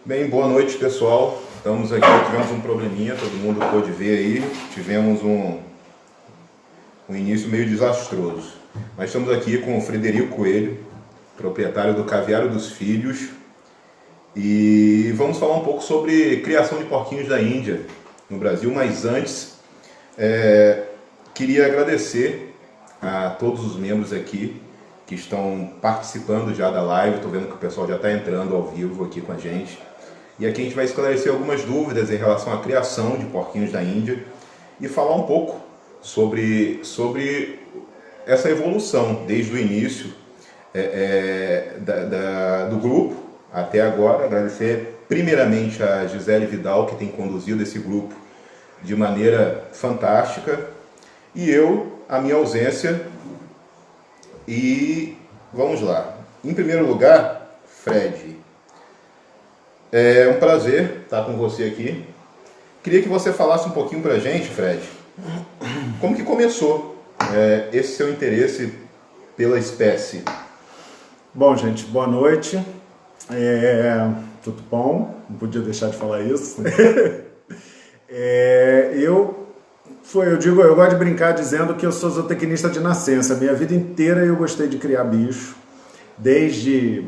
Bem, boa noite, pessoal. Estamos aqui, tivemos um probleminha, todo mundo pôde ver aí. Tivemos um início meio desastroso. Mas estamos aqui com o Frederico Coelho, proprietário do Caviário dos Filhos. E vamos falar um pouco sobre criação de porquinhos da Índia no Brasil. Mas antes, queria agradecer a todos os membros aqui que estão participando já da live. Estou vendo que o pessoal já está entrando ao vivo aqui com a gente. E aqui a gente vai esclarecer algumas dúvidas em relação à criação de porquinhos da Índia e falar um pouco sobre essa evolução desde o início do grupo até agora. Agradecer primeiramente a Gisele Vidal, que tem conduzido esse grupo de maneira fantástica, e eu, a minha ausência. E vamos lá. Em primeiro lugar, Fred, é um prazer estar com você aqui. Queria que você falasse um pouquinho pra gente, Fred, como que começou esse seu interesse pela espécie. Bom, gente, boa noite. Tudo bom? Não podia deixar de falar isso. Eu gosto de brincar dizendo que eu sou zootecnista de nascença. Minha vida inteira eu gostei de criar bicho, desde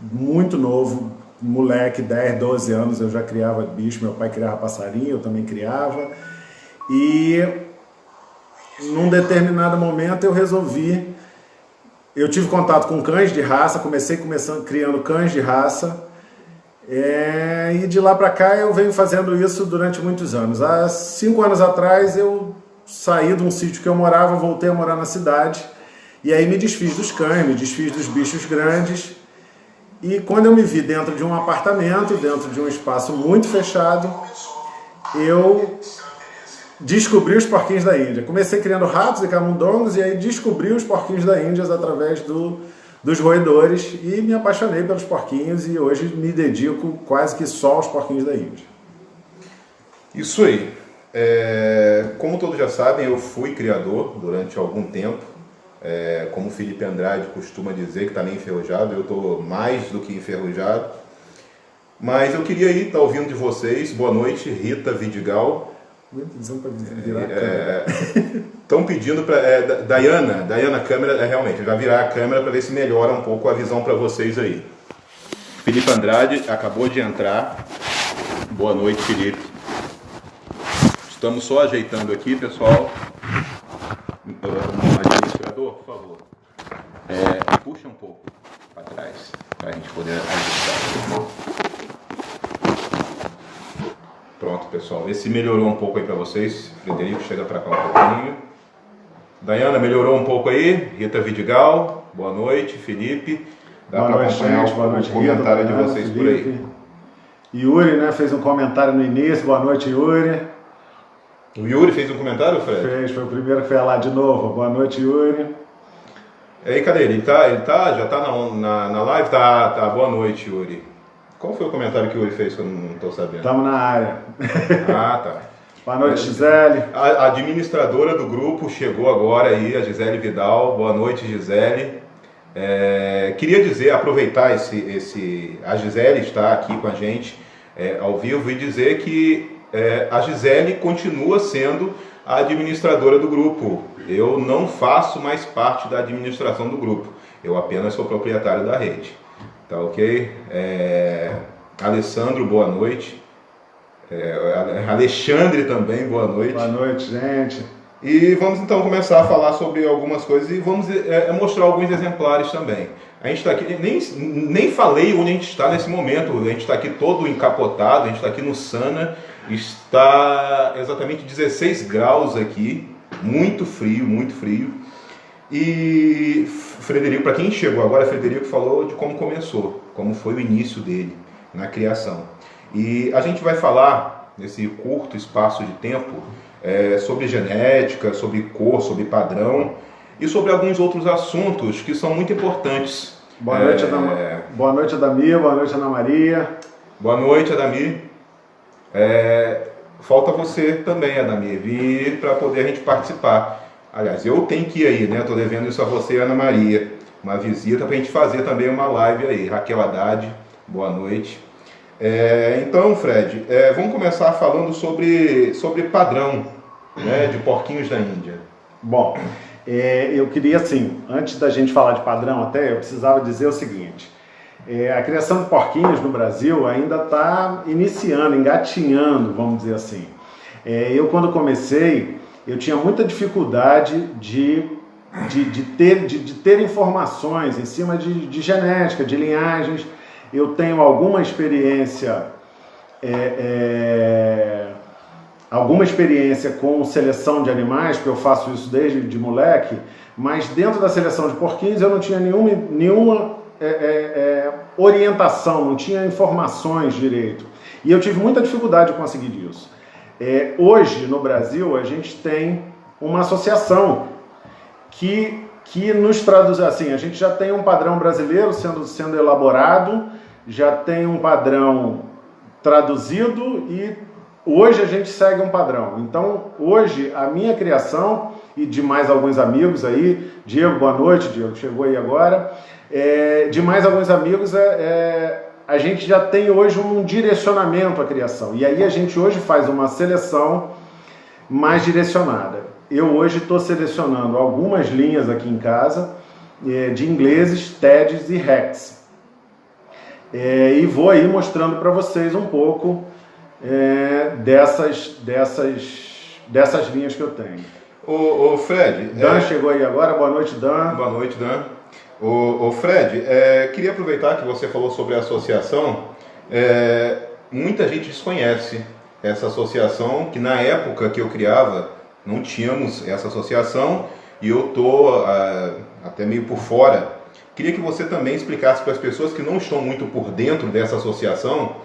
muito novo, moleque, 10, 12 anos eu já criava bicho. Meu pai criava passarinho, eu também criava. E num determinado momento eu tive contato com cães de raça, comecei criando cães de raça. E de lá para cá eu venho fazendo isso durante muitos anos. Há 5 anos atrás eu saí de um sítio que eu morava, voltei a morar na cidade, e aí me desfiz dos cães, me desfiz dos bichos grandes, e quando eu me vi dentro de um apartamento, dentro de um espaço muito fechado, eu descobri os porquinhos da Índia. Comecei criando ratos e camundongos, e aí descobri os porquinhos da Índia através dos roedores, e me apaixonei pelos porquinhos, e hoje me dedico quase que só aos porquinhos da Índia. Isso aí. Como todos já sabem, eu fui criador durante algum tempo. Como o Felipe Andrade costuma dizer, que está meio enferrujado, eu estou mais do que enferrujado. Mas eu queria estar ouvindo de vocês. Boa noite, Rita Vidigal. Estão pedindo para Dayana, câmera, realmente, eu já virar a câmera para ver se melhora um pouco a visão para vocês aí. Felipe Andrade acabou de entrar. Boa noite, Felipe. Estamos só ajeitando aqui, pessoal. Administrador, por favor, puxa um pouco para trás para a gente poder ajustar. Pronto, pessoal, vê se melhorou um pouco aí para vocês. Frederico, chega para cá um pouquinho. Dayana, melhorou um pouco aí. Rita Vidigal, boa noite. Felipe, dá para acompanhar o comentário de vocês por aí. Yuri, né, fez um comentário no início. Boa noite, Yuri. O Yuri fez um comentário, Fred? Foi o primeiro que foi lá de novo. Boa noite, Yuri. E aí, cadê ele? Já tá na live? Tá. Boa noite, Yuri. Qual foi o comentário que o Yuri fez que eu não estou sabendo? Estamos na área. Ah, tá. Boa noite, Gisele. A administradora do grupo chegou agora aí, a Gisele Vidal. Boa noite, Gisele. Queria dizer, aproveitar a Gisele está aqui com a gente ao vivo e dizer que a Gisele continua sendo a administradora do grupo. Eu não faço mais parte da administração do grupo. Eu apenas sou proprietário da rede. Tá ok? Alessandro, boa noite. Alexandre também, boa noite. Boa noite, gente. E vamos então começar a falar sobre algumas coisas e vamos mostrar alguns exemplares também. A gente está aqui, nem falei onde a gente está nesse momento. A gente está aqui todo encapotado, a gente está aqui no Sana. Está exatamente 16 graus aqui, muito frio, muito frio. E Frederico, para quem chegou agora, Frederico falou de como começou, como foi o início dele na criação. E a gente vai falar, nesse curto espaço de tempo, sobre genética, sobre cor, sobre padrão e sobre alguns outros assuntos que são muito importantes. Boa noite, Adamir. Boa noite, Ana Maria. Boa noite, Adamir. Falta você também, Adamir, vir para poder a gente participar. Aliás, eu tenho que ir aí, né? Estou devendo isso a você e a Ana Maria. Uma visita para a gente fazer também uma live aí. Raquel Haddad, boa noite. Então, Fred, vamos começar falando sobre padrão, né, de porquinhos da Índia. Bom, eu queria, assim, antes da gente falar de padrão até, eu precisava dizer o seguinte. A criação de porquinhos no Brasil ainda está iniciando, engatinhando, vamos dizer assim. Eu, quando comecei, eu tinha muita dificuldade de ter informações em cima de genética, de linhagens. Eu tenho alguma experiência com seleção de animais, porque eu faço isso desde de moleque, mas dentro da seleção de porquinhos eu não tinha nenhuma orientação, não tinha informações direito. E eu tive muita dificuldade de conseguir isso. Hoje, no Brasil, a gente tem uma associação que nos traduz assim, a gente já tem um padrão brasileiro sendo elaborado, já tem um padrão traduzido e hoje a gente segue um padrão. Então, hoje, a minha criação e de mais alguns amigos aí, Diego, boa noite, Diego, chegou aí agora, de mais alguns amigos, a gente já tem hoje um direcionamento à criação. E aí a gente hoje faz uma seleção mais direcionada. Eu hoje estou selecionando algumas linhas aqui em casa, de ingleses, TEDs e Rex. E vou aí mostrando para vocês um pouco dessas linhas que eu tenho. Ô Fred... Dan chegou aí agora, boa noite, Dan. Boa noite, Dan. Ô Fred, queria aproveitar que você falou sobre a associação. Muita gente desconhece essa associação, que na época que eu criava, não tínhamos essa associação, e eu estou até meio por fora. Queria que você também explicasse para as pessoas que não estão muito por dentro dessa associação,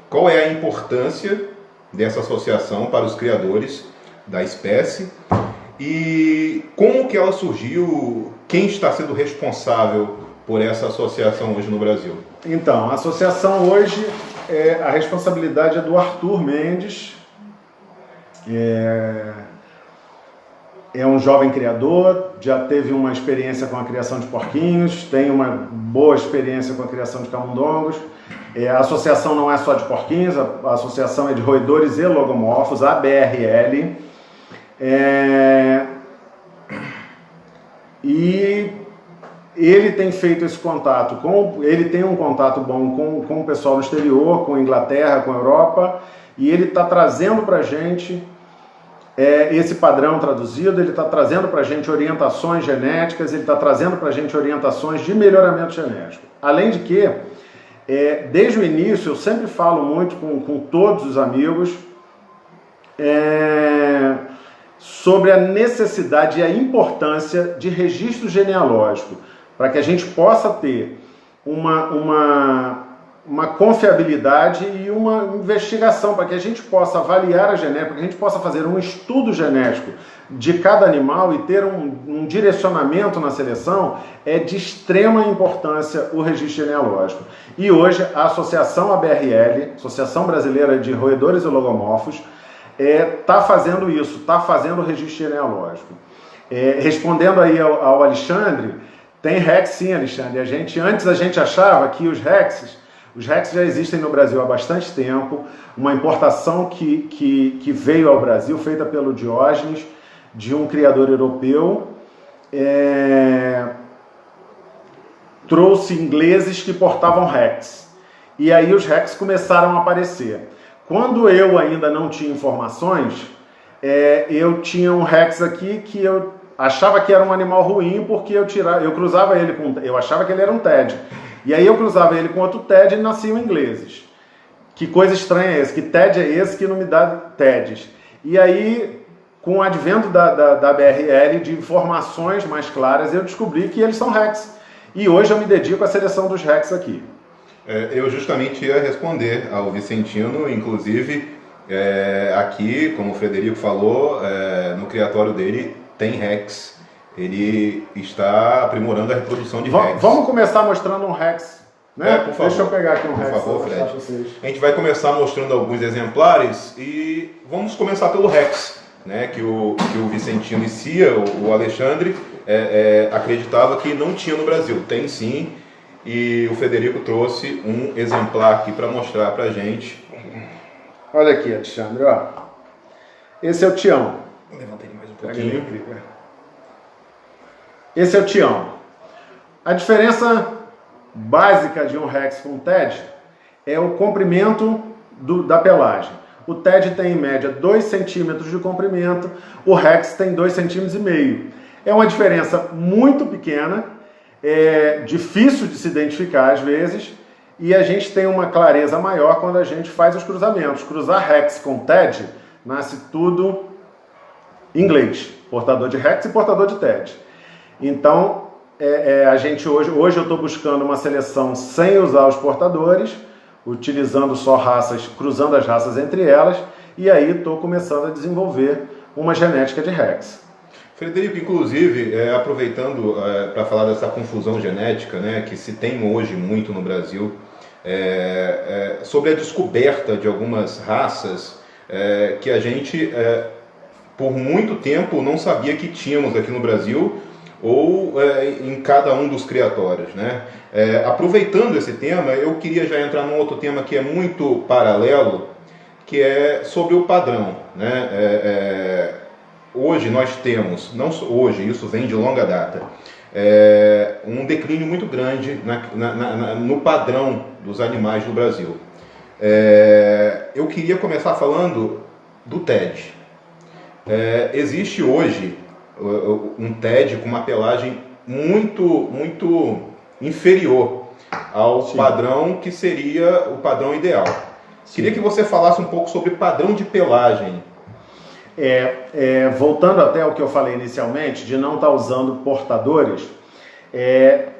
qual é a importância dessa associação para os criadores da espécie e como que ela surgiu, quem está sendo responsável por essa associação hoje no Brasil. Então, a associação hoje, a responsabilidade é do Arthur Mendes, é um jovem criador, já teve uma experiência com a criação de porquinhos, tem uma boa experiência com a criação de camundongos. A associação não é só de porquinhos, a associação é de roedores e logomorfos, a BRL. E ele tem feito esse contato, ele tem um contato bom com o pessoal no exterior, com a Inglaterra, com a Europa, e ele está trazendo para a gente esse padrão traduzido, ele está trazendo para a gente orientações genéticas, ele está trazendo para a gente orientações de melhoramento genético. Além de que, desde o início, eu sempre falo muito com todos os amigos sobre a necessidade e a importância de registro genealógico, para que a gente possa ter uma confiabilidade e uma investigação, para que a gente possa avaliar a genética, para que a gente possa fazer um estudo genético de cada animal e ter um direcionamento na seleção, é de extrema importância o registro genealógico. E hoje a Associação ABRL, Associação Brasileira de Roedores e Logomorfos, está fazendo isso, está fazendo o registro genealógico. Respondendo aí ao Alexandre, tem Rex sim, Alexandre. Antes a gente achava que os Rex já existem no Brasil há bastante tempo, uma importação que veio ao Brasil, feita pelo Diógenes, de um criador europeu, trouxe ingleses que portavam Rex. E aí os Rex começaram a aparecer. Quando eu ainda não tinha informações, eu tinha um Rex aqui que eu achava que era um animal ruim porque eu cruzava ele eu achava que ele era um TED. E aí eu cruzava ele com outro TED e nasciam ingleses. Que coisa estranha é esse? Que TED é esse que não me dá TEDs? E aí, com o advento da BRL, de informações mais claras, eu descobri que eles são Rex. E hoje eu me dedico à seleção dos Rex aqui. Eu justamente ia responder ao Vicentino, inclusive, aqui, como o Frederico falou, no criatório dele tem Rex. Ele está aprimorando a reprodução de Rex. Vamos começar mostrando um Rex, né? Por favor. Deixa eu pegar aqui um Rex. Por favor, Fred. A gente vai começar mostrando alguns exemplares e vamos começar pelo Rex, né? Que o Vicentino e Cia, o Alexandre, acreditava que não tinha no Brasil. Tem sim. e o Frederico trouxe um exemplar aqui para mostrar para a gente. Olha aqui, Alexandre, ó. Esse é o Tião. Levanta ele mais um pouquinho. Esse é o Tião. A diferença básica de um Rex com TED é o comprimento da pelagem. O TED tem em média 2 centímetros de comprimento, o Rex tem 2,5 centímetros. É uma diferença muito pequena, é difícil de se identificar às vezes, e a gente tem uma clareza maior quando a gente faz os cruzamentos. Cruzar Rex com TED, nasce tudo em inglês, portador de Rex e portador de TED. Então, a gente hoje eu estou buscando uma seleção sem usar os portadores, utilizando só raças, cruzando as raças entre elas, e aí estou começando a desenvolver uma genética de Rex. Frederico, inclusive, aproveitando para falar dessa confusão genética, né, que se tem hoje muito no Brasil, sobre a descoberta de algumas raças que a gente, por muito tempo, não sabia que tínhamos aqui no Brasil, ou em cada um dos criatórios, né? Aproveitando esse tema, eu queria já entrar num outro tema que é muito paralelo, que é sobre o padrão, né? Hoje nós temos, não hoje, isso vem de longa data, um declínio muito grande no padrão dos animais do Brasil. Eu queria começar falando do TED. Existe hoje um TED com uma pelagem muito inferior ao Sim. padrão que seria o padrão ideal. Sim. Queria que você falasse um pouco sobre padrão de pelagem. Voltando até ao que eu falei inicialmente, de não estar usando portadores,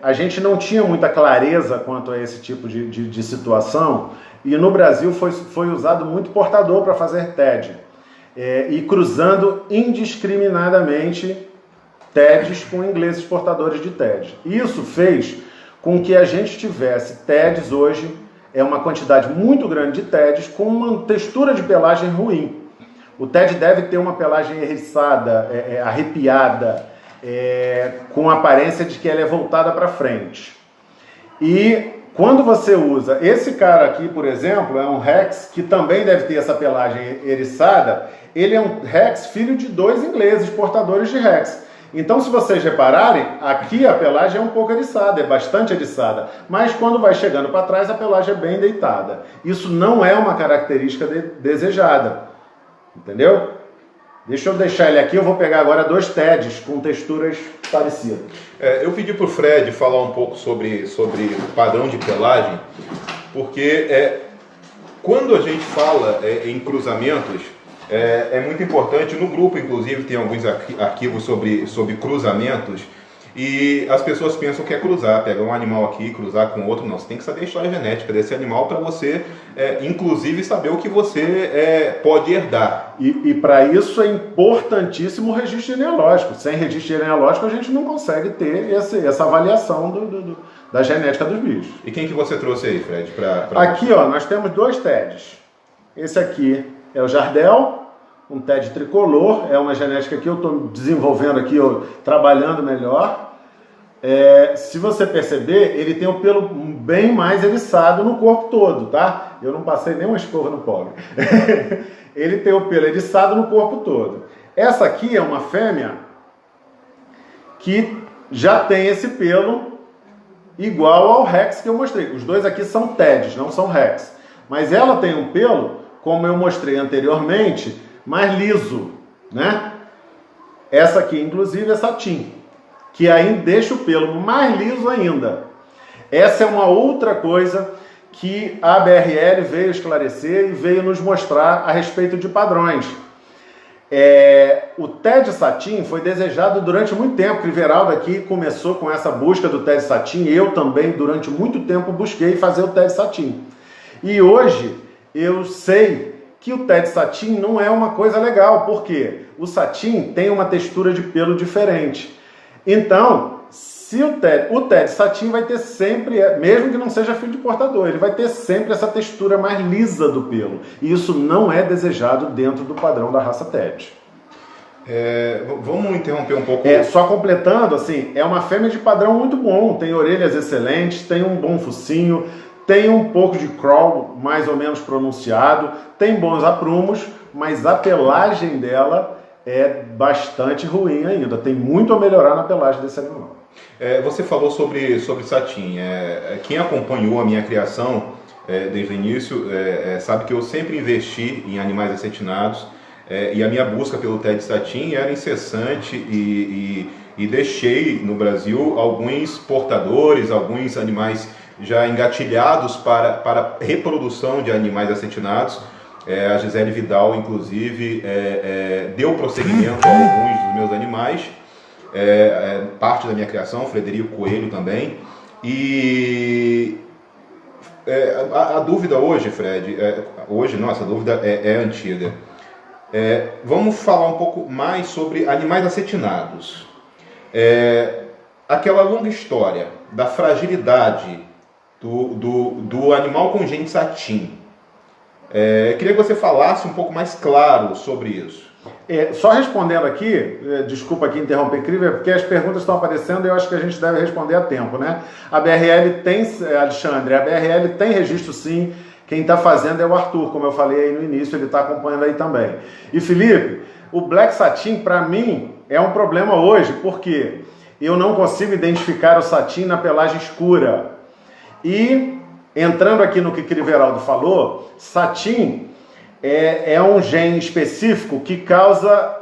a gente não tinha muita clareza quanto a esse tipo de situação, e no Brasil foi usado muito portador para fazer TED. E cruzando indiscriminadamente TEDs com ingleses portadores de TED. Isso fez com que a gente tivesse TEDs hoje, uma quantidade muito grande de TEDs com uma textura de pelagem ruim. O TED deve ter uma pelagem eriçada, arrepiada, com a aparência de que ela é voltada para frente. E quando você usa, esse cara aqui, por exemplo, é um Rex que também deve ter essa pelagem eriçada. Ele é um Rex filho de 2 ingleses portadores de Rex. Então, se vocês repararem, aqui a pelagem é um pouco eriçada, é bastante eriçada. Mas quando vai chegando para trás, a pelagem é bem deitada. Isso não é uma característica desejada. Entendeu? Deixa eu deixar ele aqui, eu vou pegar agora 2 TEDs com texturas parecidas. Eu pedi para o Fred falar um pouco sobre o padrão de pelagem, porque quando a gente fala em cruzamentos, é muito importante, no grupo inclusive tem alguns arquivos sobre cruzamentos, e as pessoas pensam que é cruzar, pegar um animal aqui e cruzar com outro. Não, você tem que saber a história genética desse animal para você, inclusive, saber o que você pode herdar. E para isso é importantíssimo o registro genealógico. Sem registro genealógico a gente não consegue ter essa avaliação da genética dos bichos. E quem que você trouxe aí, Fred? Aqui, ó, nós temos 2 TEDs. Esse aqui é o Jardel, um TED tricolor, é uma genética que eu estou desenvolvendo aqui, trabalhando melhor. Se você perceber, ele tem o pelo bem mais eriçado no corpo todo, tá? Eu não passei nenhuma escova no pobre. Ele tem o pelo eriçado no corpo todo. Essa aqui é uma fêmea que já tem esse pelo igual ao Rex que eu mostrei. Os 2 aqui são TEDs, não são Rex. Mas ela tem um pelo, como eu mostrei anteriormente, mais liso, né? Essa aqui, inclusive, é satin, que ainda deixa o pelo mais liso ainda. Essa é uma outra coisa que a BRL veio esclarecer e veio nos mostrar a respeito de padrões. O TED satin foi desejado durante muito tempo. Crivellaro aqui começou com essa busca do TED satin. Eu também, durante muito tempo, busquei fazer o TED satin. E hoje eu sei que o TED satin não é uma coisa legal, porque o satin tem uma textura de pelo diferente. Então, se o TED satin vai ter sempre, mesmo que não seja filho de portador, ele vai ter sempre essa textura mais lisa do pelo. E isso não é desejado dentro do padrão da raça TED. Vamos interromper um pouco. Só completando, assim, é uma fêmea de padrão muito bom, tem orelhas excelentes, tem um bom focinho, tem um pouco de crawl mais ou menos pronunciado, tem bons aprumos, mas a pelagem dela é bastante ruim ainda, tem muito a melhorar na pelagem desse animal. Você falou sobre satin. Quem acompanhou a minha criação desde o início sabe que eu sempre investi em animais acetinados. E a minha busca pelo TED Satin era incessante e deixei no Brasil alguns portadores, alguns animais já engatilhados para reprodução de animais acetinados. A Gisele Vidal, inclusive, deu prosseguimento a alguns dos meus animais, parte da minha criação, Frederico Coelho também. E a dúvida hoje, Fred, essa dúvida é antiga. Vamos falar um pouco mais sobre animais acetinados. Aquela longa história da fragilidade do animal com gene satin. Queria que você falasse um pouco mais claro sobre isso. Só respondendo aqui, desculpa aqui interromper, Criver, porque as perguntas estão aparecendo e eu acho que a gente deve responder a tempo, né? A BRL tem, Alexandre, a BRL tem registro sim. Quem está fazendo é o Arthur, como eu falei aí no início, ele está acompanhando aí também. E Felipe, o Black Satin, para mim, é um problema hoje, porque eu não consigo identificar o satin na pelagem escura. E, entrando aqui no que Criveraldo falou, satin é um gene específico que causa,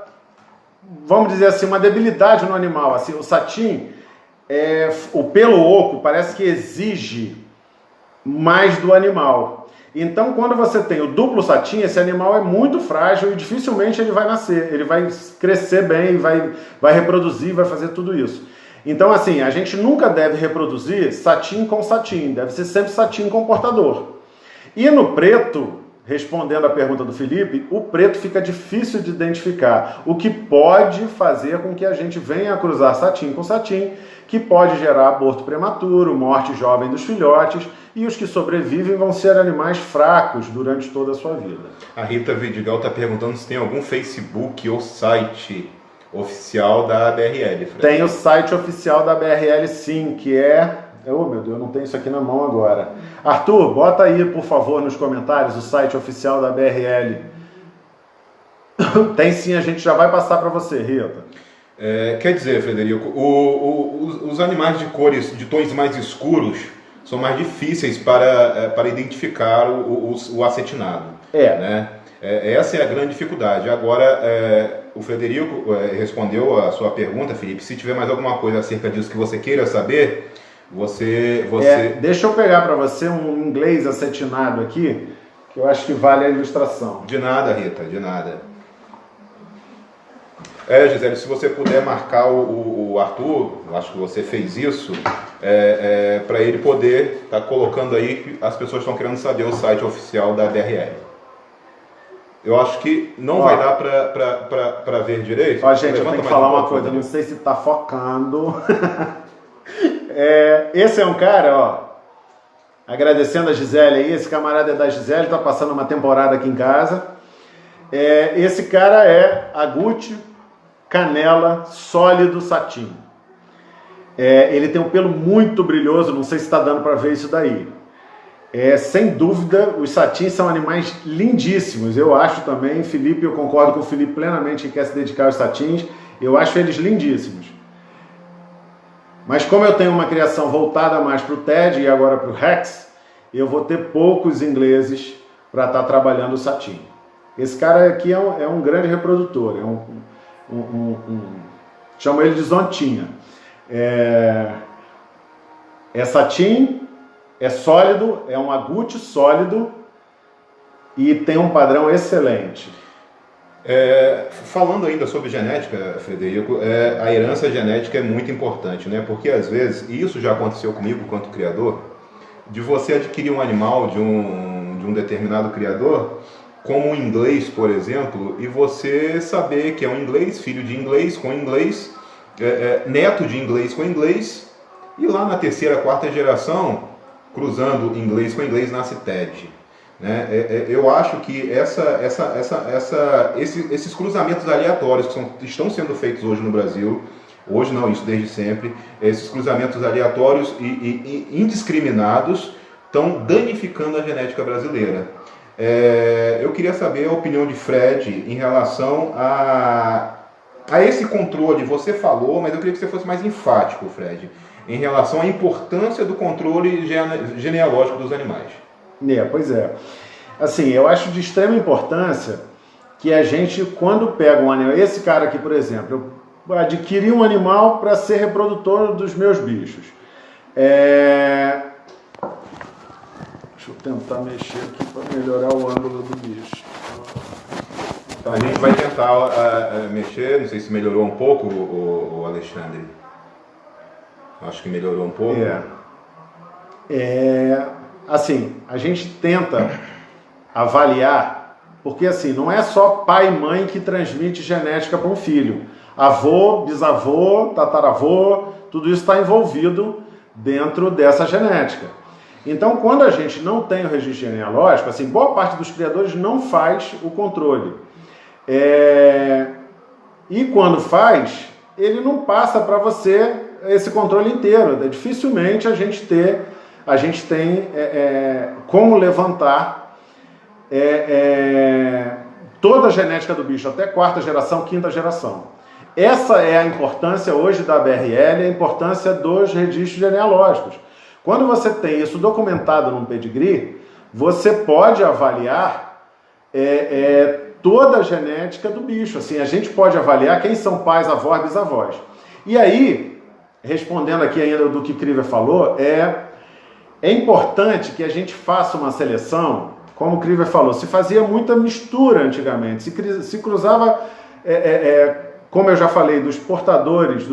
vamos dizer assim, uma debilidade no animal. Assim, o satin, o pelo oco, parece que exige mais do animal. Então, quando você tem o duplo satin, esse animal é muito frágil e dificilmente ele vai nascer. Ele vai crescer bem, vai reproduzir, vai fazer tudo isso. Então, assim, a gente nunca deve reproduzir satin com satin. Deve ser sempre satin com portador. E no preto, respondendo a pergunta do Felipe, o preto fica difícil de identificar. O que pode fazer com que a gente venha a cruzar satin com satin, que pode gerar aborto prematuro, morte jovem dos filhotes, e os que sobrevivem vão ser animais fracos durante toda a sua vida. A Rita Vidigal está perguntando se tem algum Facebook ou site oficial da BRL. Fred. Tem o site oficial da BRL sim, que é... Oh, meu Deus, eu não tenho isso aqui na mão agora. Arthur, bota aí, por favor, nos comentários o site oficial da BRL. Tem sim, a gente já vai passar para você, Rita. Quer dizer, Frederico, os animais de cores, de tons mais escuros, são mais difíceis para identificar o acetinado. Né? Essa é a grande dificuldade. Agora, o Frederico respondeu a sua pergunta, Felipe. Se tiver mais alguma coisa acerca disso que você queira saber, você... deixa eu pegar para você um inglês acetinado aqui, que eu acho que vale a ilustração. De nada, Rita, de nada. Gisele, se você puder marcar o Arthur, eu acho que você fez isso, para ele poder estar colocando aí, as pessoas estão querendo saber o site oficial da BRL. Eu acho que não vai dar para ver direito. Ó, gente, eu tenho que falar uma coisa, não sei se está focando. Esse é um cara, ó, agradecendo a Gisele aí, esse camarada é da Gisele, está passando uma temporada aqui em casa. Esse cara é agute, canela, sólido, satin. Ele tem um pelo muito brilhoso, não sei se está dando para ver isso daí. Sem dúvida, os satins são animais lindíssimos. Eu acho também, Felipe, eu concordo com o Felipe plenamente que quer se dedicar aos satins. Eu acho eles lindíssimos. Mas como eu tenho uma criação voltada mais para o TED e agora para o Rex, eu vou ter poucos ingleses para estar trabalhando o satin. Esse cara aqui é um grande reprodutor, chamo ele de zontinha. Satin, é sólido, é um agute sólido e tem um padrão excelente. Falando ainda sobre genética, Frederico, a herança genética é muito importante, né? Porque às vezes, e isso já aconteceu comigo quanto criador, de você adquirir um animal de um determinado criador, como um inglês, por exemplo, e você saber que é um inglês, filho de inglês com inglês, neto de inglês com inglês, e lá na terceira, quarta geração, cruzando inglês com inglês, nasce TED. né? Eu acho que esses cruzamentos aleatórios que estão sendo feitos hoje no Brasil, hoje não, isso desde sempre, esses cruzamentos aleatórios e indiscriminados estão danificando a genética brasileira. Eu queria saber a opinião de Fred em relação a esse controle. Você falou, mas eu queria que você fosse mais enfático, Fred, em relação à importância do controle genealógico dos animais. Pois é. Assim, eu acho de extrema importância que a gente, quando pega um animal, esse cara aqui, por exemplo, eu adquiri um animal para ser reprodutor dos meus bichos. Deixa eu tentar mexer aqui para melhorar o ângulo do bicho. Então a gente vai tentar mexer, não sei se melhorou um pouco, o Alexandre. Acho que melhorou um pouco. Assim, a gente tenta avaliar, porque assim, não é só pai e mãe que transmite genética para um filho. Avô, bisavô, tataravô, tudo isso está envolvido dentro dessa genética. Então, quando a gente não tem o registro genealógico, assim, boa parte dos criadores não faz o controle. E quando faz, ele não passa para você esse controle inteiro. Dificilmente a gente tem como levantar toda a genética do bicho, até quarta geração, quinta geração. Essa é a importância hoje da BRL, a importância dos registros genealógicos. Quando você tem isso documentado num pedigree, você pode avaliar toda a genética do bicho. Assim, a gente pode avaliar quem são pais, avós, bisavós. E aí, respondendo aqui ainda do que Kriver falou, é importante que a gente faça uma seleção, como o Kriver falou, se fazia muita mistura antigamente, se cruzava, como eu já falei, dos portadores,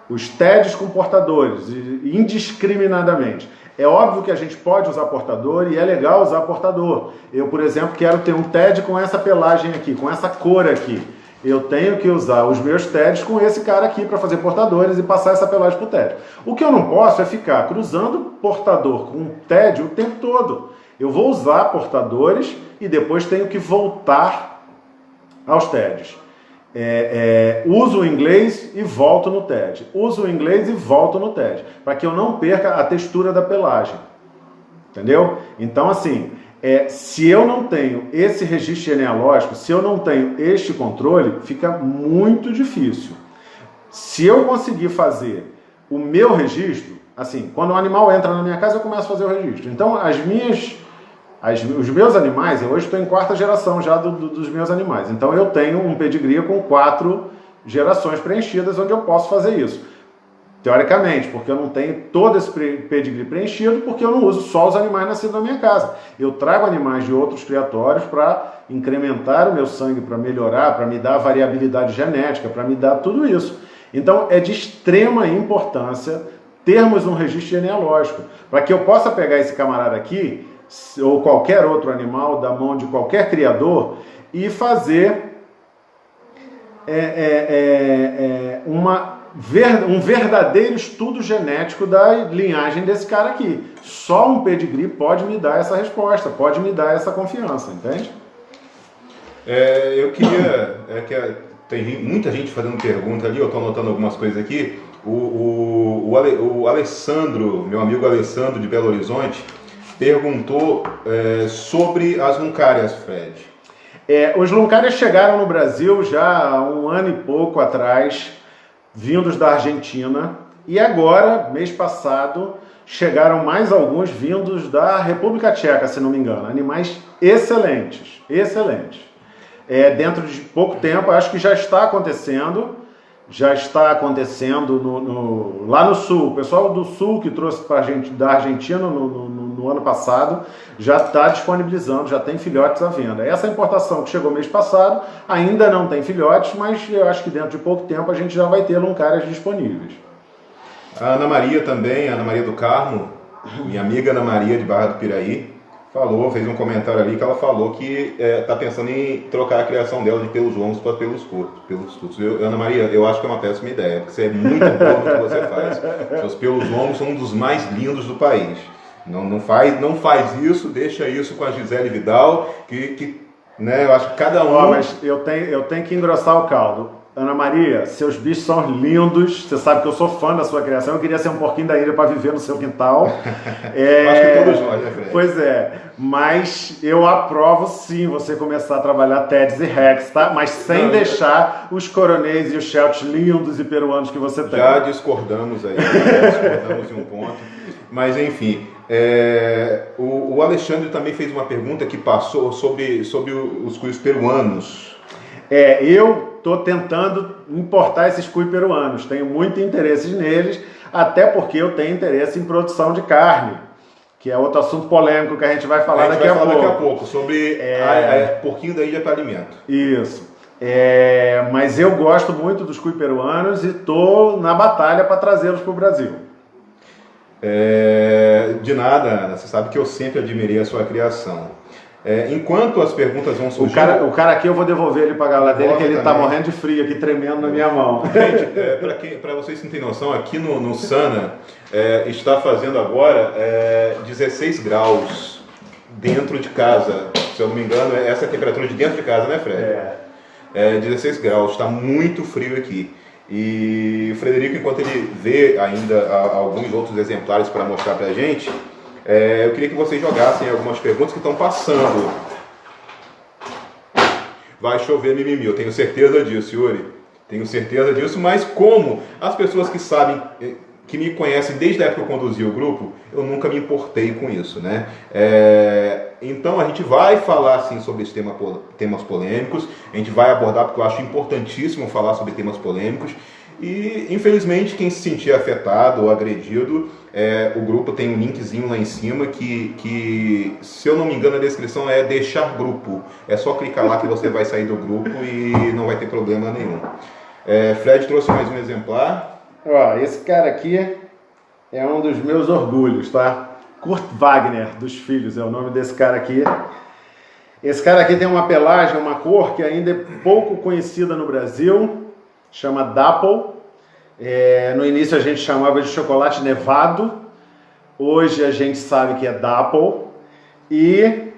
os TEDs com portadores, indiscriminadamente. É óbvio que a gente pode usar portador e é legal usar portador. Eu, por exemplo, quero ter um TED com essa pelagem aqui, com essa cor aqui. Eu tenho que usar os meus TEDs com esse cara aqui para fazer portadores e passar essa pelagem para o TED. O que eu não posso é ficar cruzando portador com TED o tempo todo. Eu vou usar portadores e depois tenho que voltar aos TEDs. Uso o inglês e volto no TED. Uso o inglês e volto no TED. Para que eu não perca a textura da pelagem. Entendeu? Então, assim, se eu não tenho esse registro genealógico, se eu não tenho este controle, fica muito difícil. Se eu conseguir fazer o meu registro, assim, quando um animal entra na minha casa, eu começo a fazer o registro. Então, os meus animais, eu hoje estou em quarta geração já dos meus animais. Então eu tenho um pedigree com 4 gerações preenchidas onde eu posso fazer isso. Teoricamente, porque eu não tenho todo esse pedigree preenchido, porque eu não uso só os animais nascidos na minha casa. Eu trago animais de outros criatórios para incrementar o meu sangue, para melhorar, para me dar variabilidade genética, para me dar tudo isso. Então é de extrema importância termos um registro genealógico, para que eu possa pegar esse camarada aqui, ou qualquer outro animal da mão de qualquer criador e fazer um verdadeiro estudo genético da linhagem desse cara aqui. Só um pedigree pode me dar essa resposta, pode me dar essa confiança, entende? Eu queria... tem muita gente fazendo pergunta ali, eu estou anotando algumas coisas aqui. O Alessandro, meu amigo Alessandro de Belo Horizonte, perguntou sobre as luncárias, Fred. Os luncárias chegaram no Brasil já há um ano e pouco atrás, vindos da Argentina, e agora, mês passado, chegaram mais alguns vindos da República Tcheca, se não me engano. Animais excelentes, excelentes. Dentro de pouco tempo, acho que já está acontecendo lá no sul. O pessoal do sul que trouxe da Argentina no ano passado já está disponibilizando, já tem filhotes à venda. Essa importação que chegou mês passado ainda não tem filhotes, mas eu acho que dentro de pouco tempo a gente já vai ter luncárias disponíveis. A Ana Maria também, a Ana Maria do Carmo, minha amiga Ana Maria de Barra do Piraí, fez um comentário ali que ela falou que está pensando em trocar a criação dela de pelos longos para pelos curtos. Ana Maria, eu acho que é uma péssima ideia, porque você é muito bom no que você faz. Seus pelos longos são um dos mais lindos do país. Não faz isso, deixa isso com a Gisele Vidal, né, eu acho que cada um... Mas eu tenho que engrossar o caldo. Ana Maria, seus bichos são lindos, você sabe que eu sou fã da sua criação, eu queria ser um porquinho da ilha para viver no seu quintal. Acho que todos nós, né, Fred? Pois é, mas eu aprovo sim você começar a trabalhar TEDs e Rex, tá? Mas sem deixar os coronéis e os shelts lindos e peruanos que você tem. Já discordamos aí, discordamos em um ponto, mas enfim... o Alexandre também fez uma pergunta que passou sobre os cuios peruanos. Eu estou tentando importar esses cuios peruanos, tenho muito interesse neles, até porque eu tenho interesse em produção de carne, que é outro assunto polêmico que a gente vai falar daqui a pouco. Sobre porquinho da ilha para alimento. Isso. Mas eu gosto muito dos cuios peruanos e estou na batalha para trazê-los para o Brasil. De nada, Ana. Você sabe que eu sempre admirei a sua criação. Enquanto as perguntas vão surgindo... O cara aqui eu vou devolver ele para a galera dele, que ele está morrendo de frio aqui, tremendo na minha mão. Gente, para vocês que não têm noção, aqui no Sana está fazendo agora 16 graus dentro de casa. Se eu não me engano, essa é a temperatura de dentro de casa, né, Fred? 16 graus, está muito frio aqui. E o Frederico, enquanto ele vê ainda alguns outros exemplares para mostrar para a gente, eu queria que vocês jogassem algumas perguntas que estão passando. Vai chover mimimi, eu tenho certeza disso, Yuri. Tenho certeza disso, mas como as pessoas que sabem, que me conhecem desde a época que eu conduzi o grupo, eu nunca me importei com isso, né? Então a gente vai falar sim sobre esse temas polêmicos, a gente vai abordar porque eu acho importantíssimo falar sobre temas polêmicos e infelizmente quem se sentir afetado ou agredido, o grupo tem um linkzinho lá em cima que se eu não me engano a descrição é deixar grupo, é só clicar lá que você vai sair do grupo e não vai ter problema nenhum. Fred trouxe mais um exemplar. Esse cara aqui é um dos meus orgulhos, tá? Kurt Wagner, dos Filhos, é o nome desse cara aqui. Esse cara aqui tem uma pelagem, uma cor que ainda é pouco conhecida no Brasil, chama Dapple. No início a gente chamava de chocolate nevado, hoje a gente sabe que é Dapple. E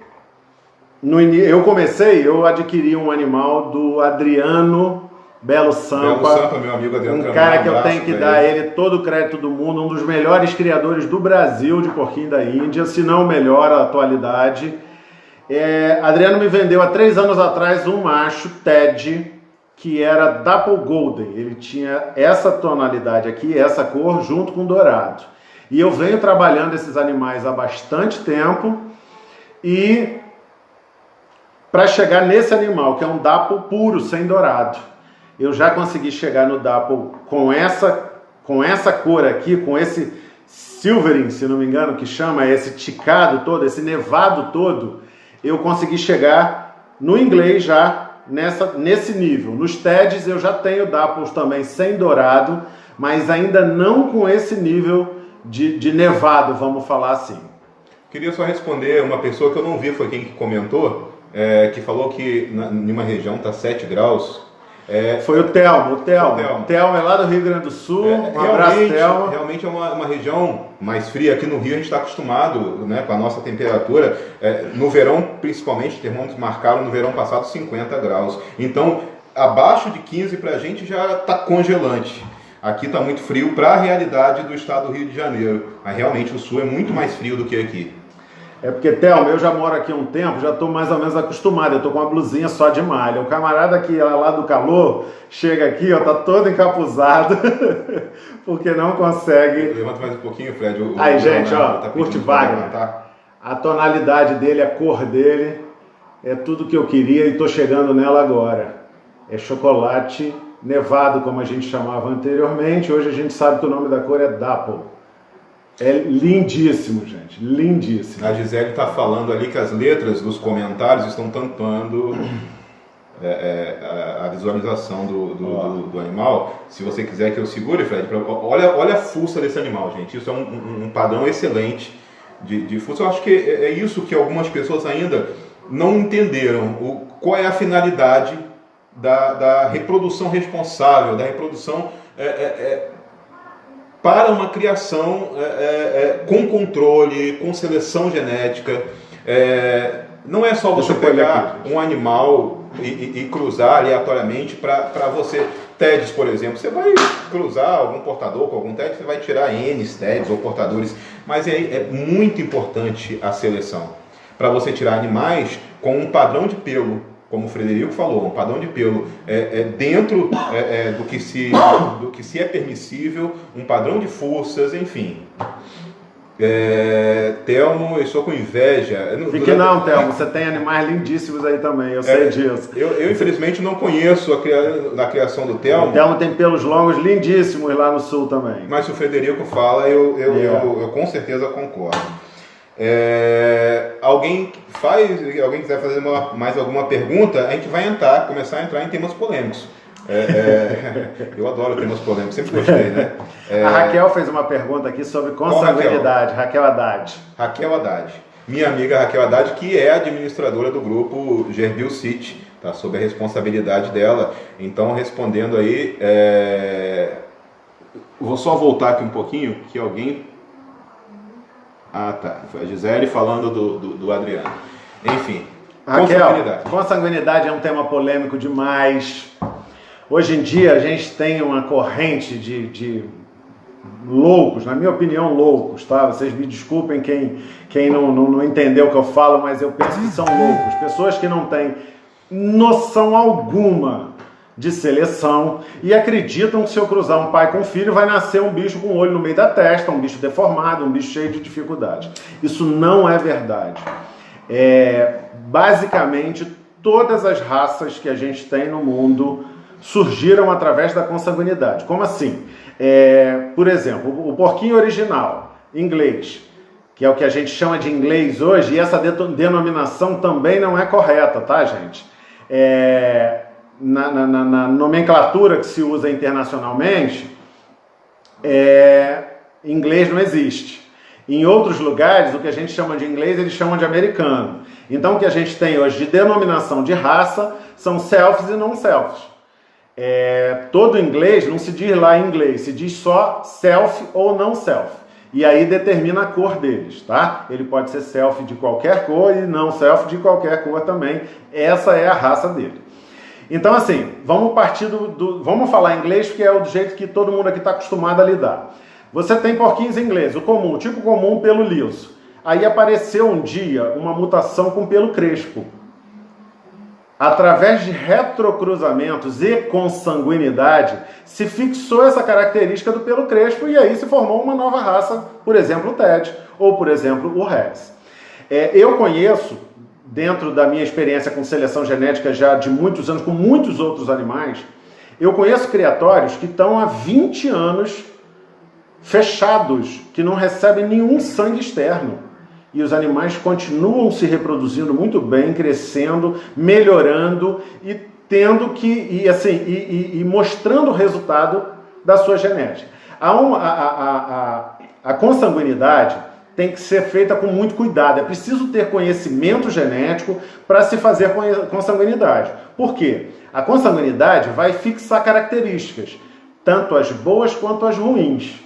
eu adquiri um animal do Adriano Belo Sampa, meu amigo Adriano, um cara que eu tenho que dar ele todo o crédito do mundo, um dos melhores criadores do Brasil de porquinho da Índia, se não o melhor à atualidade. Adriano me vendeu há 3 anos atrás um macho TED que era Dapple Golden. Ele tinha essa tonalidade aqui, essa cor, junto com dourado. E eu venho trabalhando esses animais há bastante tempo e para chegar nesse animal, que é um Dapple puro, sem dourado. Eu já consegui chegar no Dapple com essa cor aqui, com esse silvering, se não me engano, que chama esse ticado todo, esse nevado todo. Eu consegui chegar no inglês já nesse nível. Nos TEDs eu já tenho Dapples também sem dourado, mas ainda não com esse nível de nevado, vamos falar assim. Queria só responder uma pessoa que eu não vi, foi quem que comentou, que falou que em uma região está 7 graus. Foi o Telmo. O Telmo é lá do Rio Grande do Sul. Um abraço, Telmo. Realmente é uma região mais fria. Aqui no Rio a gente está acostumado, né, com a nossa temperatura. No verão, principalmente, termômetros marcaram no verão passado 50 graus. Então, abaixo de 15 para a gente já está congelante. Aqui está muito frio para a realidade do estado do Rio de Janeiro. Mas realmente o sul é muito mais frio do que aqui. Porque, Telmo, eu já moro aqui há um tempo, já estou mais ou menos acostumado, eu estou com uma blusinha só de malha. O camarada que é lá do calor, chega aqui, ó, tá todo encapuzado, porque não consegue... Levanta mais um pouquinho, Fred. Aí, gente, ó, Kurt Wagner, a tonalidade dele, a cor dele, é tudo que eu queria e estou chegando nela agora. É chocolate nevado, como a gente chamava anteriormente, hoje a gente sabe que o nome da cor é Dapple. É lindíssimo, gente, lindíssimo. A Gisele está falando ali que as letras dos comentários estão tampando a visualização do animal. Se você quiser que eu segure, Fred, olha a fuça desse animal, gente. Isso é um padrão excelente de fuça. Eu acho que é isso que algumas pessoas ainda não entenderam. Qual é a finalidade da reprodução responsável, da reprodução... para uma criação com controle, com seleção genética. Não é só você pegar um animal e cruzar aleatoriamente para você. TEDs, por exemplo, você vai cruzar algum portador com algum TED, você vai tirar N TEDs ou portadores, mas é muito importante a seleção para você tirar animais com um padrão de pelo, como o Frederico falou, um padrão de pelo dentro do que se é permissível, um padrão de forças, enfim. Telmo, eu estou com inveja. Fique não, Telmo, você tem animais lindíssimos aí também, eu sei disso. Eu infelizmente não conheço a criação do Telmo. O Telmo tem pelos longos lindíssimos lá no sul também. Mas se o Frederico fala, eu com certeza concordo. Alguém quiser fazer mais alguma pergunta, a gente vai começar a entrar em temas polêmicos. Eu adoro temas polêmicos, sempre gostei, né? A Raquel fez uma pergunta aqui sobre consanguinidade. Raquel Haddad. Raquel Haddad. Minha amiga Raquel Haddad, que é administradora do grupo Gerbil City, tá sob a responsabilidade dela. Então, respondendo aí, vou só voltar aqui um pouquinho, que alguém... tá. Foi a Gisele falando do Adriano. Enfim, Raquel, consanguinidade é um tema polêmico demais. Hoje em dia a gente tem uma corrente de loucos, na minha opinião loucos, tá? Vocês me desculpem quem não entendeu o que eu falo, mas eu penso que são loucos. Pessoas que não têm noção alguma de seleção e acreditam que se eu cruzar um pai com um filho vai nascer um bicho com um olho no meio da testa, um bicho deformado, um bicho cheio de dificuldade. Isso não é verdade. Basicamente, todas as raças que a gente tem no mundo surgiram através da consanguinidade. Como assim? Por exemplo, o porquinho original, inglês, que é o que a gente chama de inglês hoje, e essa denominação também não é correta, tá, gente? Na nomenclatura que se usa internacionalmente, inglês não existe. Em outros lugares, o que a gente chama de inglês, eles chamam de americano. Então, o que a gente tem hoje de denominação de raça são selfies e não selfies. Todo inglês não se diz lá em inglês, se diz só self ou não self. E aí determina a cor deles, tá? Ele pode ser self de qualquer cor e não self de qualquer cor também. Essa é a raça dele. Então, assim, vamos partir vamos falar inglês, porque é o jeito que todo mundo aqui está acostumado a lidar. Você tem porquinhos ingleses, o comum, o tipo comum, pelo liso. Aí apareceu um dia uma mutação com pelo crespo. Através de retrocruzamentos e consanguinidade, se fixou essa característica do pelo crespo e aí se formou uma nova raça, por exemplo, o TED ou, por exemplo, o Rex. Eu conheço, dentro da minha experiência com seleção genética já de muitos anos, com muitos outros animais, eu conheço criatórios que estão há 20 anos fechados, que não recebem nenhum sangue externo. E os animais continuam se reproduzindo muito bem, crescendo, melhorando e tendo e mostrando o resultado da sua genética. A consanguinidade tem que ser feita com muito cuidado. É preciso ter conhecimento genético para se fazer consanguinidade. Por quê? A consanguinidade vai fixar características, tanto as boas quanto as ruins.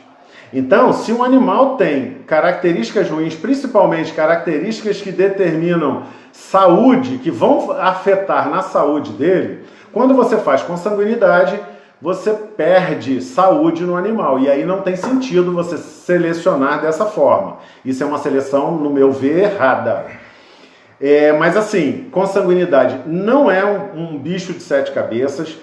Então, se um animal tem características ruins, principalmente características que determinam saúde, que vão afetar na saúde dele, quando você faz consanguinidade, você perde saúde no animal. E aí não tem sentido você selecionar dessa forma. Isso é uma seleção, no meu ver, errada. Mas assim, consanguinidade não é um bicho de 7 cabeças.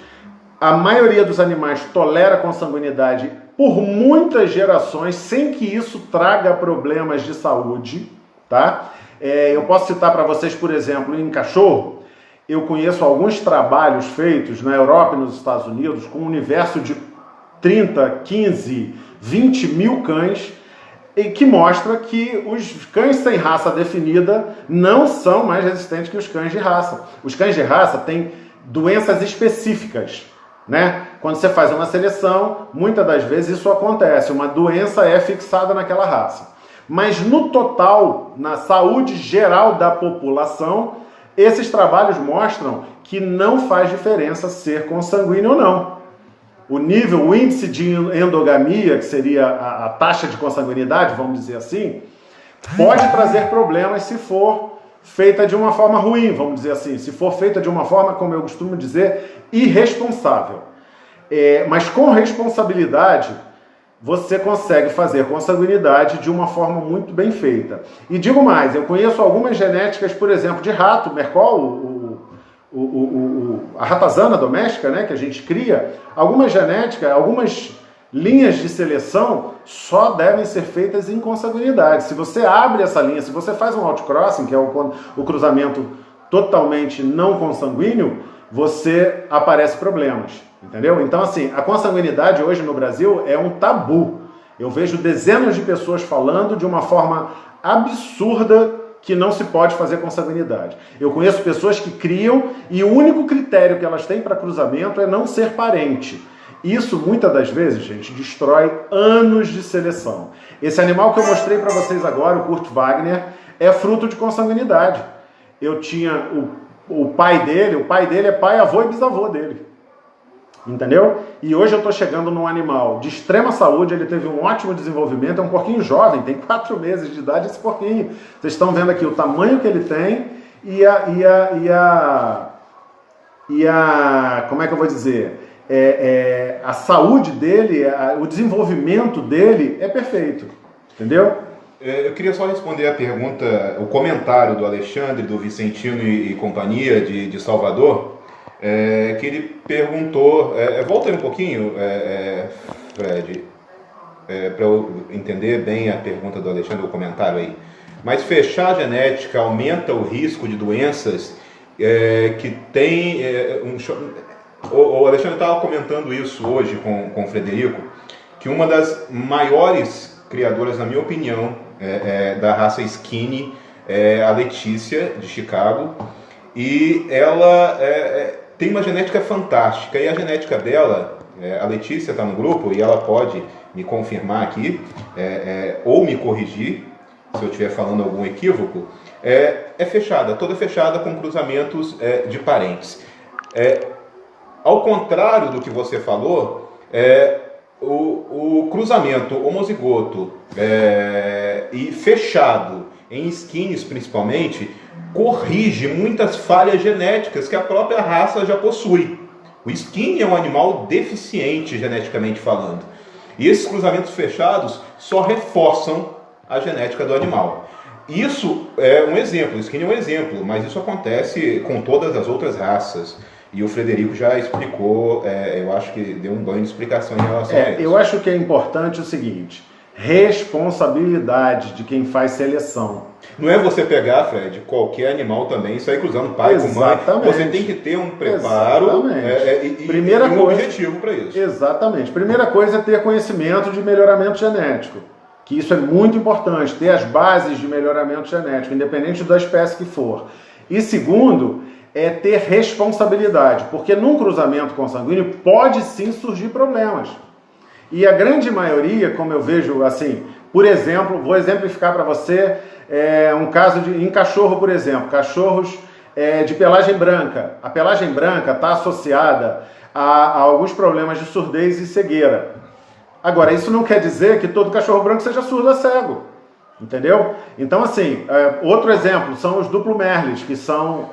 A maioria dos animais tolera consanguinidade por muitas gerações, sem que isso traga problemas de saúde, tá? Eu posso citar para vocês, por exemplo, em cachorro, eu conheço alguns trabalhos feitos na Europa e nos Estados Unidos com um universo de 30, 15, 20 mil cães, e que mostra que os cães sem raça definida não são mais resistentes que os cães de raça. Os cães de raça têm doenças específicas, né? Quando você faz uma seleção, muitas das vezes isso acontece, uma doença é fixada naquela raça. Mas no total, na saúde geral da população, esses trabalhos mostram que não faz diferença ser consanguíneo ou não. o nível, o índice de endogamia, que seria a taxa de consanguinidade, vamos dizer assim, pode trazer problemas se for feita de uma forma ruim, vamos dizer assim, se for feita de uma forma, como eu costumo dizer, irresponsável. Mas com responsabilidade, você consegue fazer consanguinidade de uma forma muito bem feita. E digo mais, eu conheço algumas genéticas, por exemplo, de rato, Mercol, a ratazana doméstica, né, que a gente cria, algumas genéticas, algumas linhas de seleção só devem ser feitas em consanguinidade. Se você abre essa linha, se você faz um outcrossing, que é o cruzamento totalmente não consanguíneo, você aparece problemas, entendeu? Então, assim, a consanguinidade hoje no Brasil é um tabu. Eu vejo dezenas de pessoas falando de uma forma absurda que não se pode fazer consanguinidade. Eu conheço pessoas que criam e o único critério que elas têm para cruzamento é não ser parente. Isso, muitas das vezes, gente, destrói anos de seleção. Esse animal que eu mostrei para vocês agora, o Kurt Wagner, é fruto de consanguinidade. Eu tinha o pai dele é pai, avô e bisavô dele. Entendeu? E hoje eu estou chegando num animal de extrema saúde, ele teve um ótimo desenvolvimento, é um porquinho jovem, tem 4 meses de idade esse porquinho. Vocês estão vendo aqui o tamanho que ele tem como é que eu vou dizer? A saúde dele, o desenvolvimento dele é perfeito. Entendeu? Eu queria só responder a pergunta, o comentário do Alexandre, do Vicentino e companhia de Salvador, que ele perguntou, volta aí um pouquinho, Fred, para eu entender bem a pergunta do Alexandre, o comentário aí. Mas fechar a genética aumenta o risco de doenças que tem... O Alexandre estava comentando isso hoje com o Frederico, que uma das maiores criadoras, na minha opinião, da raça Skinny é a Letícia, de Chicago, e ela tem uma genética fantástica, e a genética dela, a Letícia está no grupo, e ela pode me confirmar aqui, ou me corrigir, se eu estiver falando algum equívoco, é fechada, toda fechada com cruzamentos de parentes. Ao contrário do que você falou, o cruzamento homozigoto e fechado, em skinnies principalmente, corrige muitas falhas genéticas que a própria raça já possui. O skinny é um animal deficiente geneticamente falando. E esses cruzamentos fechados só reforçam a genética do animal. Isso é um exemplo, o skinny é um exemplo, mas isso acontece com todas as outras raças. E o Frederico já explicou, eu acho que deu um banho de explicação em relação a isso. Eu acho que é importante o seguinte: responsabilidade de quem faz seleção. Não é você pegar, Fred, qualquer animal também e sair cruzando pai com mãe. Você tem que ter um preparo e um objetivo para isso. Exatamente. Primeira coisa é ter conhecimento de melhoramento genético. Que isso é muito importante, ter as bases de melhoramento genético, independente da espécie que for. E segundo, é ter responsabilidade, porque num cruzamento consanguíneo pode sim surgir problemas. E a grande maioria, como eu vejo assim, por exemplo, vou exemplificar para você um caso em cachorro, por exemplo, cachorros de pelagem branca. A pelagem branca está associada a alguns problemas de surdez e cegueira. Agora, isso não quer dizer que todo cachorro branco seja surdo ou cego. Entendeu? Então, assim, outro exemplo são os duplo merles, que são...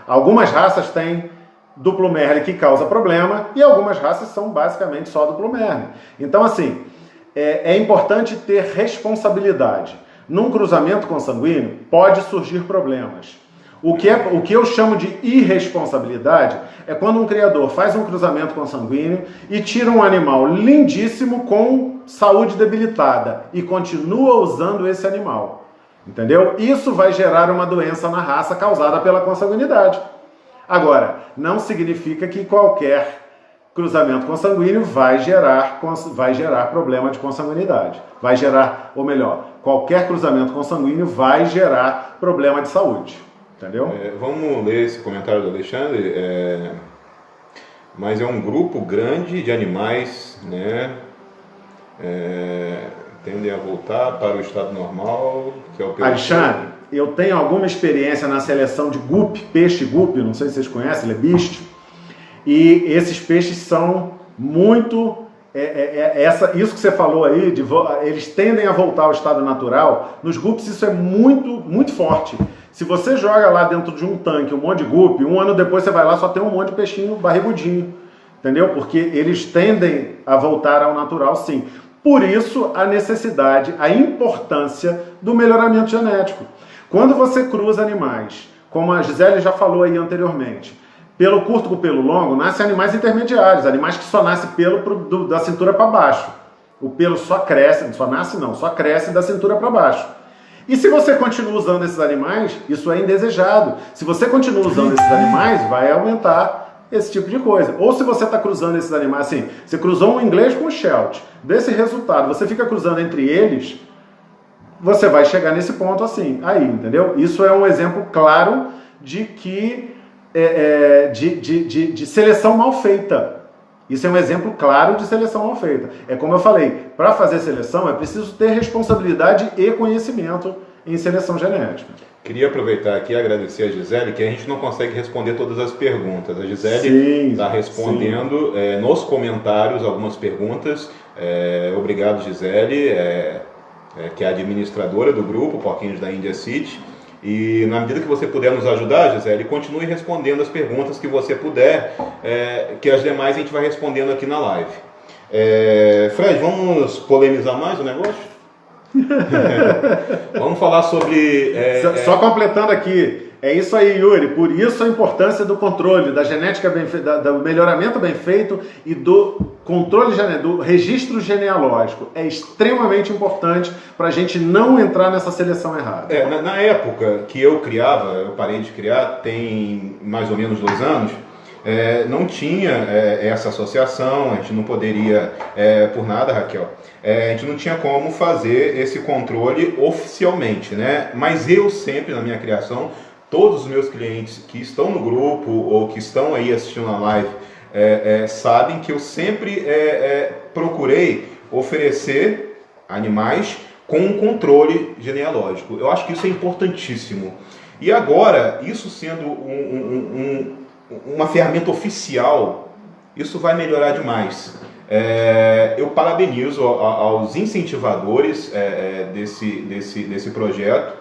algumas raças têm duplo merle que causa problema e algumas raças são basicamente só duplo merle. Então, assim, é importante ter responsabilidade. Num cruzamento consanguíneo, pode surgir problemas. O que eu chamo de irresponsabilidade é quando um criador faz um cruzamento consanguíneo e tira um animal lindíssimo com saúde debilitada e continua usando esse animal. Entendeu? Isso vai gerar uma doença na raça causada pela consanguinidade. Agora, não significa que qualquer cruzamento consanguíneo vai gerar problema de consanguinidade. Vai gerar, ou melhor, qualquer cruzamento consanguíneo vai gerar problema de saúde. Entendeu? Vamos ler esse comentário do Alexandre. Mas é um grupo grande de animais, né? Tendem a voltar para o estado normal, que é o Alexandre, eu tenho alguma experiência na seleção de guppy, peixe guppy, não sei se vocês conhecem, ele é bicho. E esses peixes são muito... isso que você falou aí, eles tendem a voltar ao estado natural. Nos guppies isso é muito, muito forte. Se você joga lá dentro de um tanque um monte de guppy, um ano depois você vai lá, só tem um monte de peixinho barrigudinho. Entendeu? Porque eles tendem a voltar ao natural, sim. Por isso, a necessidade, a importância do melhoramento genético. Quando você cruza animais, como a Gisele já falou aí anteriormente, pelo curto com pelo longo, nascem animais intermediários, animais que só nascem pelo da cintura para baixo. O pelo só cresce, só nasce não, só cresce da cintura para baixo. E se você continua usando esses animais, isso é indesejado. Se você continua usando esses animais, vai aumentar esse tipo de coisa. Ou se você está cruzando esses animais, assim, você cruzou um inglês com um Sheltie, desse resultado, você fica cruzando entre eles, você vai chegar nesse ponto assim, aí, entendeu? Isso é um exemplo claro de que de seleção mal feita. Isso é um exemplo claro de seleção mal feita. É como eu falei, para fazer seleção é preciso ter responsabilidade e conhecimento em seleção genética. Queria aproveitar aqui e agradecer a Gisele, que a gente não consegue responder todas as perguntas. A Gisele está respondendo nos comentários algumas perguntas. Obrigado, Gisele, que é a administradora do grupo Porquinhos da India City. E na medida que você puder nos ajudar, Gisele, continue respondendo as perguntas que você puder, que as demais a gente vai respondendo aqui na live. Fred, vamos polemizar mais o negócio? Vamos falar sobre... Só completando aqui, é isso aí, Yuri, por isso a importância do controle, da genética bem feita, do melhoramento bem feito e do controle do registro genealógico. É extremamente importante para a gente não entrar nessa seleção errada. Na época que eu criava, eu parei de criar, tem mais ou menos 2 anos, não tinha essa associação, a gente não poderia, por nada, Raquel, a gente não tinha como fazer esse controle oficialmente, né? Mas eu sempre, na minha criação, todos os meus clientes que estão no grupo ou que estão aí assistindo a live, sabem que eu sempre procurei oferecer animais com um controle genealógico. Eu acho que isso é importantíssimo. E agora, isso sendo uma ferramenta oficial, isso vai melhorar demais. Eu parabenizo aos incentivadores desse projeto.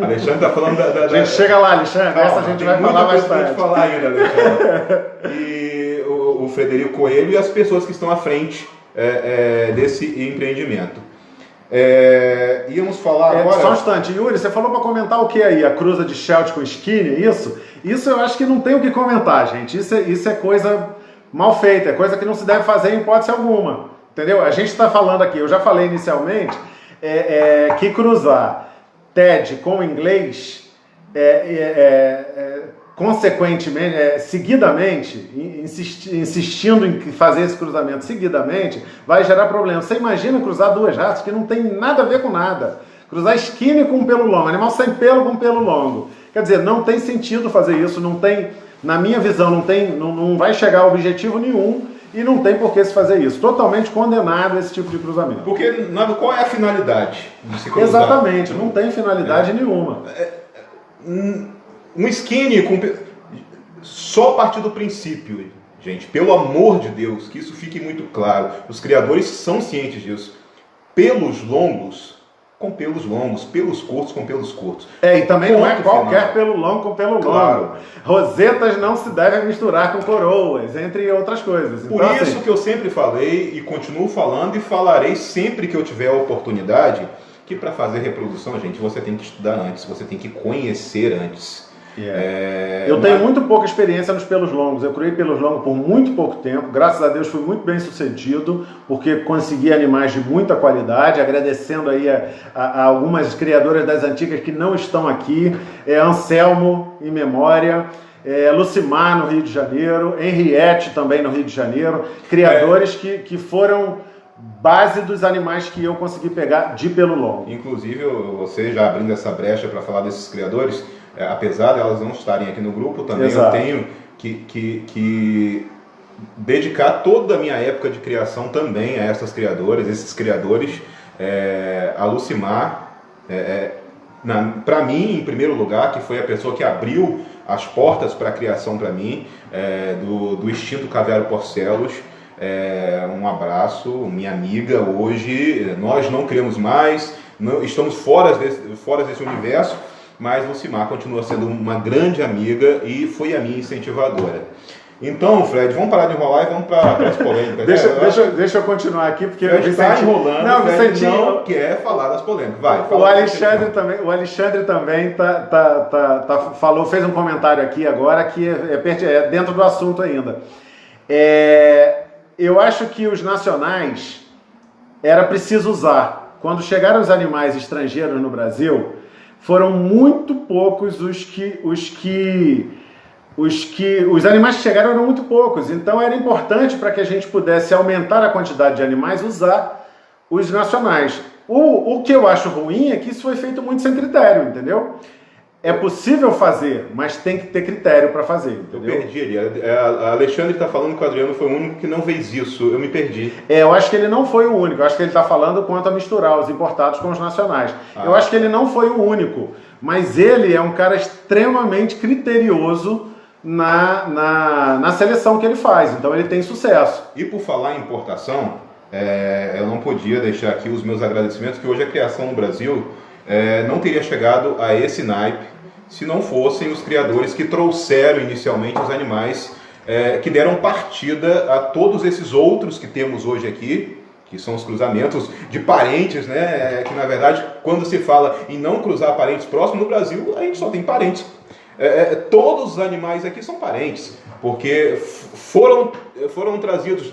Alexandre está falando A gente chega lá, Alexandre, essa a gente vai falar mais tarde. Falar ainda, Alexandre. E o Frederico Coelho e as pessoas que estão à frente desse empreendimento. Íamos falar agora... Só um instante, Yuri, você falou para comentar o que aí? A cruza de Sheltie com Skinny, isso? Isso eu acho que não tem o que comentar, gente. Isso é coisa mal feita, é coisa que não se deve fazer em hipótese alguma. Entendeu? A gente está falando aqui, eu já falei inicialmente, que cruzar TED com inglês, consequentemente, seguidamente, insistindo em fazer esse cruzamento seguidamente, vai gerar problema. Você imagina cruzar 2 raças que não tem nada a ver com nada. Cruzar Skinny com pelo longo, animal sem pelo com pelo longo. Quer dizer, não tem sentido fazer isso, não tem, na minha visão, não vai chegar a objetivo nenhum. E não tem por que se fazer isso. Totalmente condenado esse tipo de cruzamento. Porque qual é a finalidade de se cruzar? Exatamente, não tem finalidade nenhuma. Um skinny só a partir do princípio, gente, pelo amor de Deus, que isso fique muito claro. Os criadores são cientes disso. Pelos longos com pelos longos, pelos curtos com pelos curtos. E também não é qualquer pelo longo com pelo longo. Rosetas não se devem misturar com coroas, entre outras coisas. Por então, isso que eu sempre falei e continuo falando e falarei sempre que eu tiver a oportunidade, que para fazer reprodução, gente, você tem que estudar antes, você tem que conhecer antes. Eu tenho muito pouca experiência nos pelos longos. Eu criei pelos longos por muito pouco tempo. Graças a Deus fui muito bem sucedido, porque consegui animais de muita qualidade, agradecendo aí a algumas criadoras das antigas que não estão aqui. Anselmo, em memória, Lucimar, no Rio de Janeiro, Henriette, também no Rio de Janeiro. Criadores que foram base dos animais que eu consegui pegar de pelo longo. Inclusive, você já abrindo essa brecha para falar desses criadores, apesar de elas não estarem aqui no grupo, também Exato. Eu tenho que dedicar toda a minha época de criação também a essas criadoras, esses criadores. A Lucimar, Para mim, em primeiro lugar, que foi a pessoa que abriu as portas para a criação para mim, do extinto Caviário Porcelos. Um abraço, minha amiga. Hoje nós não criamos mais, estamos fora desse universo, mas Lucimar continua sendo uma grande amiga e foi a minha incentivadora. Então, Fred, vamos parar de enrolar e vamos para as polêmicas. Deixa eu continuar aqui, porque o está enrolando, não, o Fred Vicentinho não quer falar das polêmicas. Vai, o Alexandre também falou, fez um comentário aqui agora que é dentro do assunto ainda. Eu acho que os nacionais era preciso usar. Quando chegaram os animais estrangeiros no Brasil, foram muito poucos os animais que chegaram eram muito poucos, então era importante para que a gente pudesse aumentar a quantidade de animais, usar os nacionais. O que eu acho ruim é que isso foi feito muito sem critério, entendeu? É possível fazer, mas tem que ter critério para fazer, entendeu? Eu perdi ali. A Alexandre está falando que o Adriano foi o único que não fez isso. Eu me perdi. Eu acho que ele não foi o único. Eu acho que ele está falando quanto a misturar os importados com os nacionais. Eu acho que ele não foi o único, mas ele é um cara extremamente criterioso na seleção que ele faz, então ele tem sucesso. E por falar em importação, eu não podia deixar aqui os meus agradecimentos, que hoje a criação no Brasil não teria chegado a esse naipe se não fossem os criadores que trouxeram inicialmente os animais, que deram partida a todos esses outros que temos hoje aqui, que são os cruzamentos de parentes, né? Que na verdade, quando se fala em não cruzar parentes próximos, no Brasil a gente só tem parentes. Todos os animais aqui são parentes, porque foram trazidos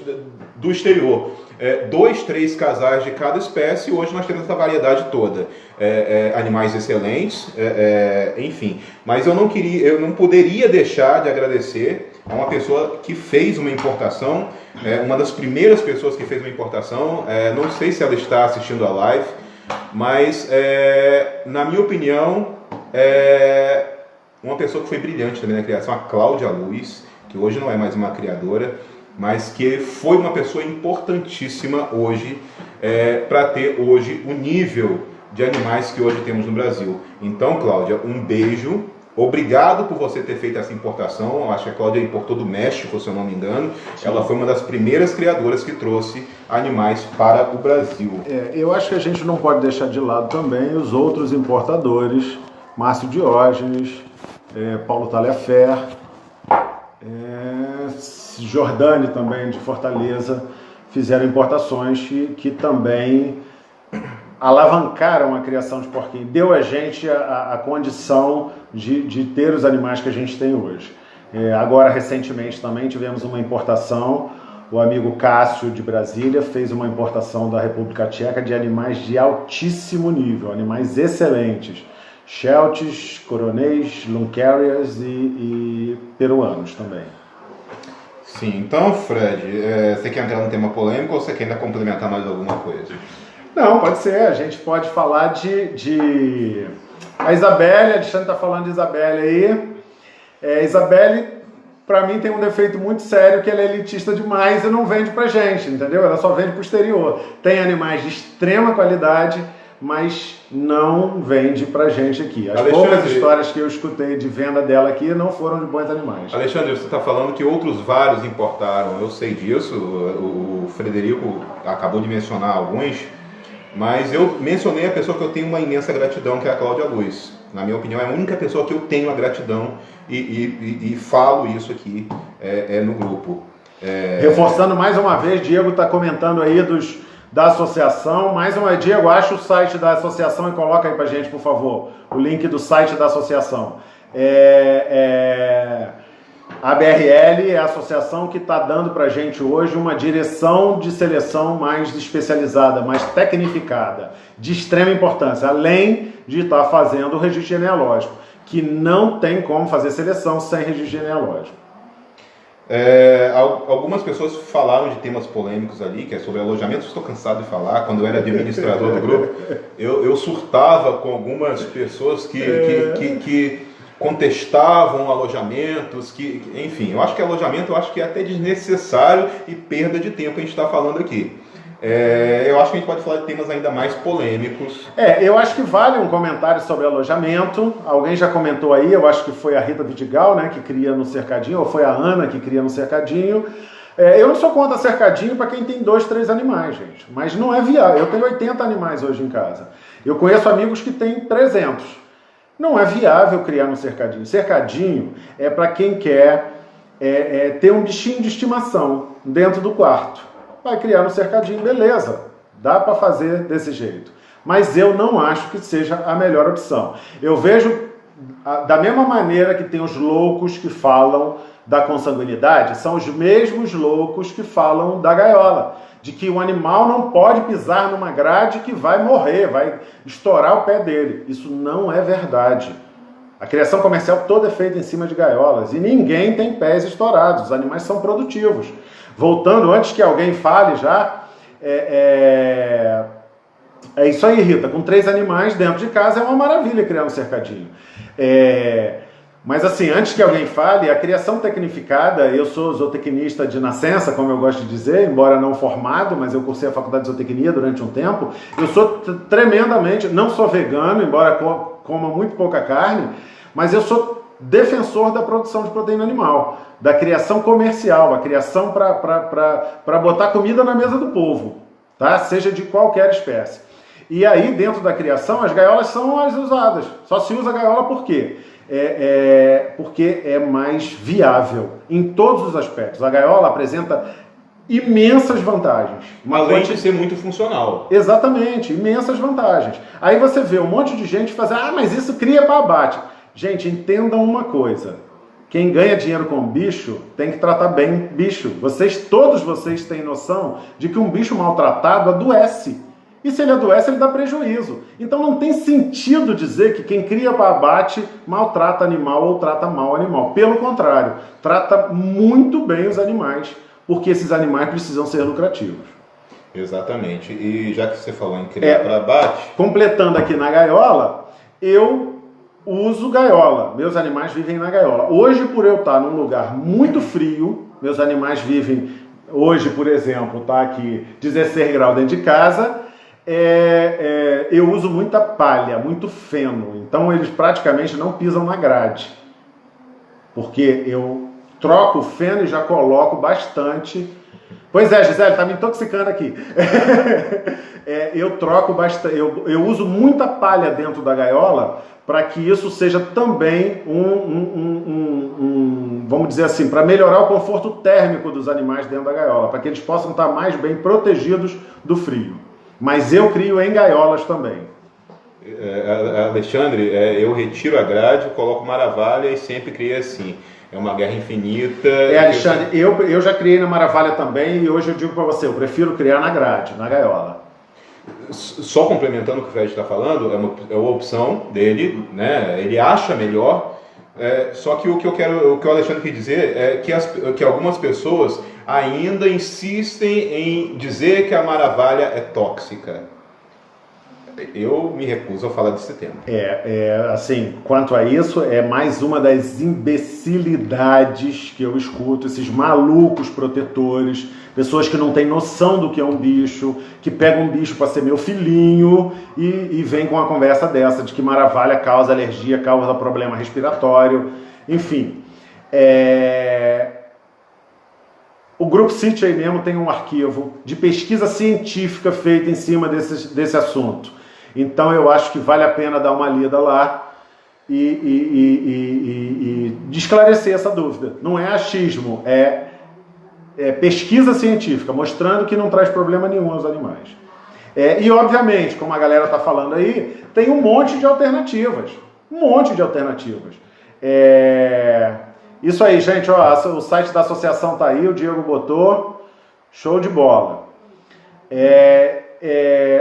do exterior 2, 3 casais de cada espécie, e hoje nós temos essa variedade toda. Animais excelentes, enfim. Mas eu não poderia deixar de agradecer a uma pessoa que fez uma importação, uma das primeiras pessoas que fez uma importação. Não sei se ela está assistindo a live, mas na minha opinião, uma pessoa que foi brilhante também na criação, a Cláudia Luz, que hoje não é mais uma criadora, mas que foi uma pessoa importantíssima hoje, para ter hoje o nível de animais que hoje temos no Brasil. Então, Cláudia, um beijo. Obrigado por você ter feito essa importação. Eu acho que a Cláudia importou do México, se eu não me engano. Sim. Ela foi uma das primeiras criadoras que trouxe animais para o Brasil. Eu acho que a gente não pode deixar de lado também os outros importadores, Márcio Diógenes, Paulo Taliaferro, Jordani também, de Fortaleza, fizeram importações que também alavancaram a criação de porquinho, deu a gente a condição de ter os animais que a gente tem hoje. Agora, recentemente, também tivemos uma importação, o amigo Cássio, de Brasília, fez uma importação da República Tcheca de animais de altíssimo nível, animais excelentes, Shelties, Coronéis, Luncarriers e peruanos também. Sim, então, Fred, você quer entrar no tema polêmico ou você quer ainda complementar mais alguma coisa? Não, pode ser. A gente pode falar de... A Isabelle, a Alexandre está falando de Isabelle aí. Isabelle, para mim, tem um defeito muito sério, que ela é elitista demais e não vende pra gente, entendeu? Ela só vende pro exterior. Tem animais de extrema qualidade, mas não vende pra gente aqui. As poucas histórias que eu escutei de venda dela aqui não foram de bons animais. Alexandre, você está falando que outros vários importaram, eu sei disso, o Frederico acabou de mencionar alguns, mas eu mencionei a pessoa que eu tenho uma imensa gratidão, que é a Cláudia Luz. Na minha opinião, é a única pessoa que eu tenho a gratidão e falo isso aqui no grupo. Reforçando mais uma vez, Diego está comentando aí da associação. Mais uma vez, Diego, acha o site da associação e coloca aí pra gente, por favor, o link do site da associação. A BRL é a associação que está dando pra gente hoje uma direção de seleção mais especializada, mais tecnificada, de extrema importância, além de estar fazendo o registro genealógico, que não tem como fazer seleção sem registro genealógico. Algumas pessoas falaram de temas polêmicos ali, que é sobre alojamento. Estou cansado de falar. Quando eu era administrador do grupo, eu surtava com algumas pessoas que contestavam alojamentos, enfim, eu acho que alojamento é até desnecessário e perda de tempo a gente está falando aqui. Eu acho que a gente pode falar de temas ainda mais polêmicos. Eu acho que vale um comentário sobre alojamento. Alguém já comentou aí, eu acho que foi a Rita Vidigal, né, que cria no cercadinho, ou foi a Ana que cria no cercadinho. Eu não sou contra cercadinho para quem tem 2, 3 animais, gente. Mas não é viável. Eu tenho 80 animais hoje em casa. Eu conheço amigos que têm 300. Não é viável criar no cercadinho. Cercadinho é para quem quer ter um bichinho de estimação dentro do quarto. Vai criar no cercadinho, beleza. Dá para fazer desse jeito. Mas eu não acho que seja a melhor opção. Eu vejo, da mesma maneira que tem os loucos que falam da consanguinidade, são os mesmos loucos que falam da gaiola. De que o animal não pode pisar numa grade que vai morrer, vai estourar o pé dele. Isso não é verdade. A criação comercial toda é feita em cima de gaiolas e ninguém tem pés estourados, os animais são produtivos. Voltando, antes que alguém fale já, é isso aí, Rita, com 3 animais dentro de casa é uma maravilha criar um cercadinho. Mas assim, antes que alguém fale, a criação tecnificada, eu sou zootecnista de nascença, como eu gosto de dizer, embora não formado, mas eu cursei a faculdade de zootecnia durante um tempo, eu sou tremendamente, não sou vegano, embora coma muito pouca carne, mas eu sou defensor da produção de proteína animal, da criação comercial, a criação para botar comida na mesa do povo, tá? Seja de qualquer espécie. E aí, dentro da criação, as gaiolas são as usadas. Só se usa gaiola por quê? Porque é mais viável em todos os aspectos. A gaiola apresenta imensas vantagens. Além de ser muito funcional. Exatamente, imensas vantagens. Aí você vê um monte de gente fazer, mas isso cria para abate. Gente, entendam uma coisa. Quem ganha dinheiro com bicho tem que tratar bem bicho. Todos vocês têm noção de que um bicho maltratado adoece. E se ele adoece, ele dá prejuízo. Então não tem sentido dizer que quem cria para abate maltrata animal ou trata mal animal. Pelo contrário, trata muito bem os animais, porque esses animais precisam ser lucrativos. Exatamente. E já que você falou em criar para abate... Completando aqui na gaiola, eu uso gaiola. Meus animais vivem na gaiola. Hoje, por eu estar num lugar muito frio, meus animais vivem... Hoje, por exemplo, está aqui 16 graus dentro de casa... eu uso muita palha, muito feno, então eles praticamente não pisam na grade, porque eu troco o feno e já coloco bastante. Pois é, Gisele, tá me intoxicando aqui. Eu troco bastante, eu uso muita palha dentro da gaiola para que isso seja também vamos dizer assim, para melhorar o conforto térmico dos animais dentro da gaiola, para que eles possam estar mais bem protegidos do frio. Mas eu crio em gaiolas também. Alexandre, eu retiro a grade, coloco Maravalha e sempre criei assim. É uma guerra infinita. Alexandre, eu já criei na Maravalha também e hoje eu digo para você, eu prefiro criar na grade, na gaiola. Só complementando o que o Fred está falando, é uma opção dele, né? Ele acha melhor. Só que o que o Alexandre quer dizer é que algumas pessoas ainda insistem em dizer que a Maravalha é tóxica. Eu me recuso a falar desse tema. Assim, quanto a isso, é mais uma das imbecilidades que eu escuto, esses malucos protetores, pessoas que não têm noção do que é um bicho, que pegam um bicho para ser meu filhinho e vem com uma conversa dessa, de que Maravalha causa alergia, causa problema respiratório, enfim. O Grupo City aí mesmo tem um arquivo de pesquisa científica feita em cima desse assunto. Então eu acho que vale a pena dar uma lida lá e esclarecer essa dúvida. Não é achismo, é pesquisa científica, mostrando que não traz problema nenhum aos animais. E obviamente, como a galera está falando aí, tem um monte de alternativas. Isso aí, gente, ó, o site da associação tá aí, o Diego botou, show de bola.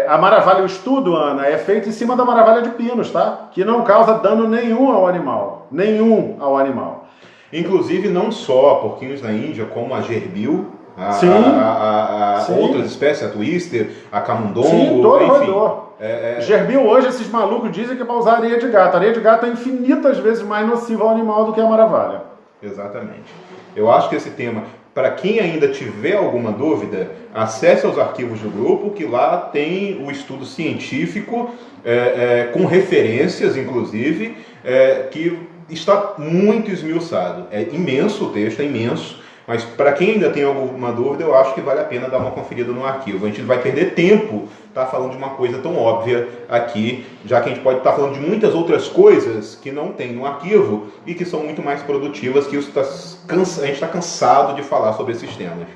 A Maravalha, o estudo, Ana, é feito em cima da Maravalha de Pinos, tá? Que não causa dano nenhum ao animal. Inclusive, não só porquinhos na Índia, como a gerbil, outras espécies, a twister, a camundongo, sim, todo roedor. Gerbil hoje, esses malucos dizem que é para usar areia de gato. A areia de gato é infinitas vezes mais nociva ao animal do que a Maravalha. Exatamente. Eu acho que esse tema para quem ainda tiver alguma dúvida, acesse aos arquivos do grupo, que lá tem o estudo científico, com referências, inclusive, que está muito esmiuçado. É imenso o texto, é imenso, mas para quem ainda tem alguma dúvida, eu acho que vale a pena dar uma conferida no arquivo. A gente vai perder tempo falando de uma coisa tão óbvia aqui, já que a gente pode estar falando de muitas outras coisas que não tem no arquivo e que são muito mais produtivas, que a gente está cansado de falar sobre esses temas.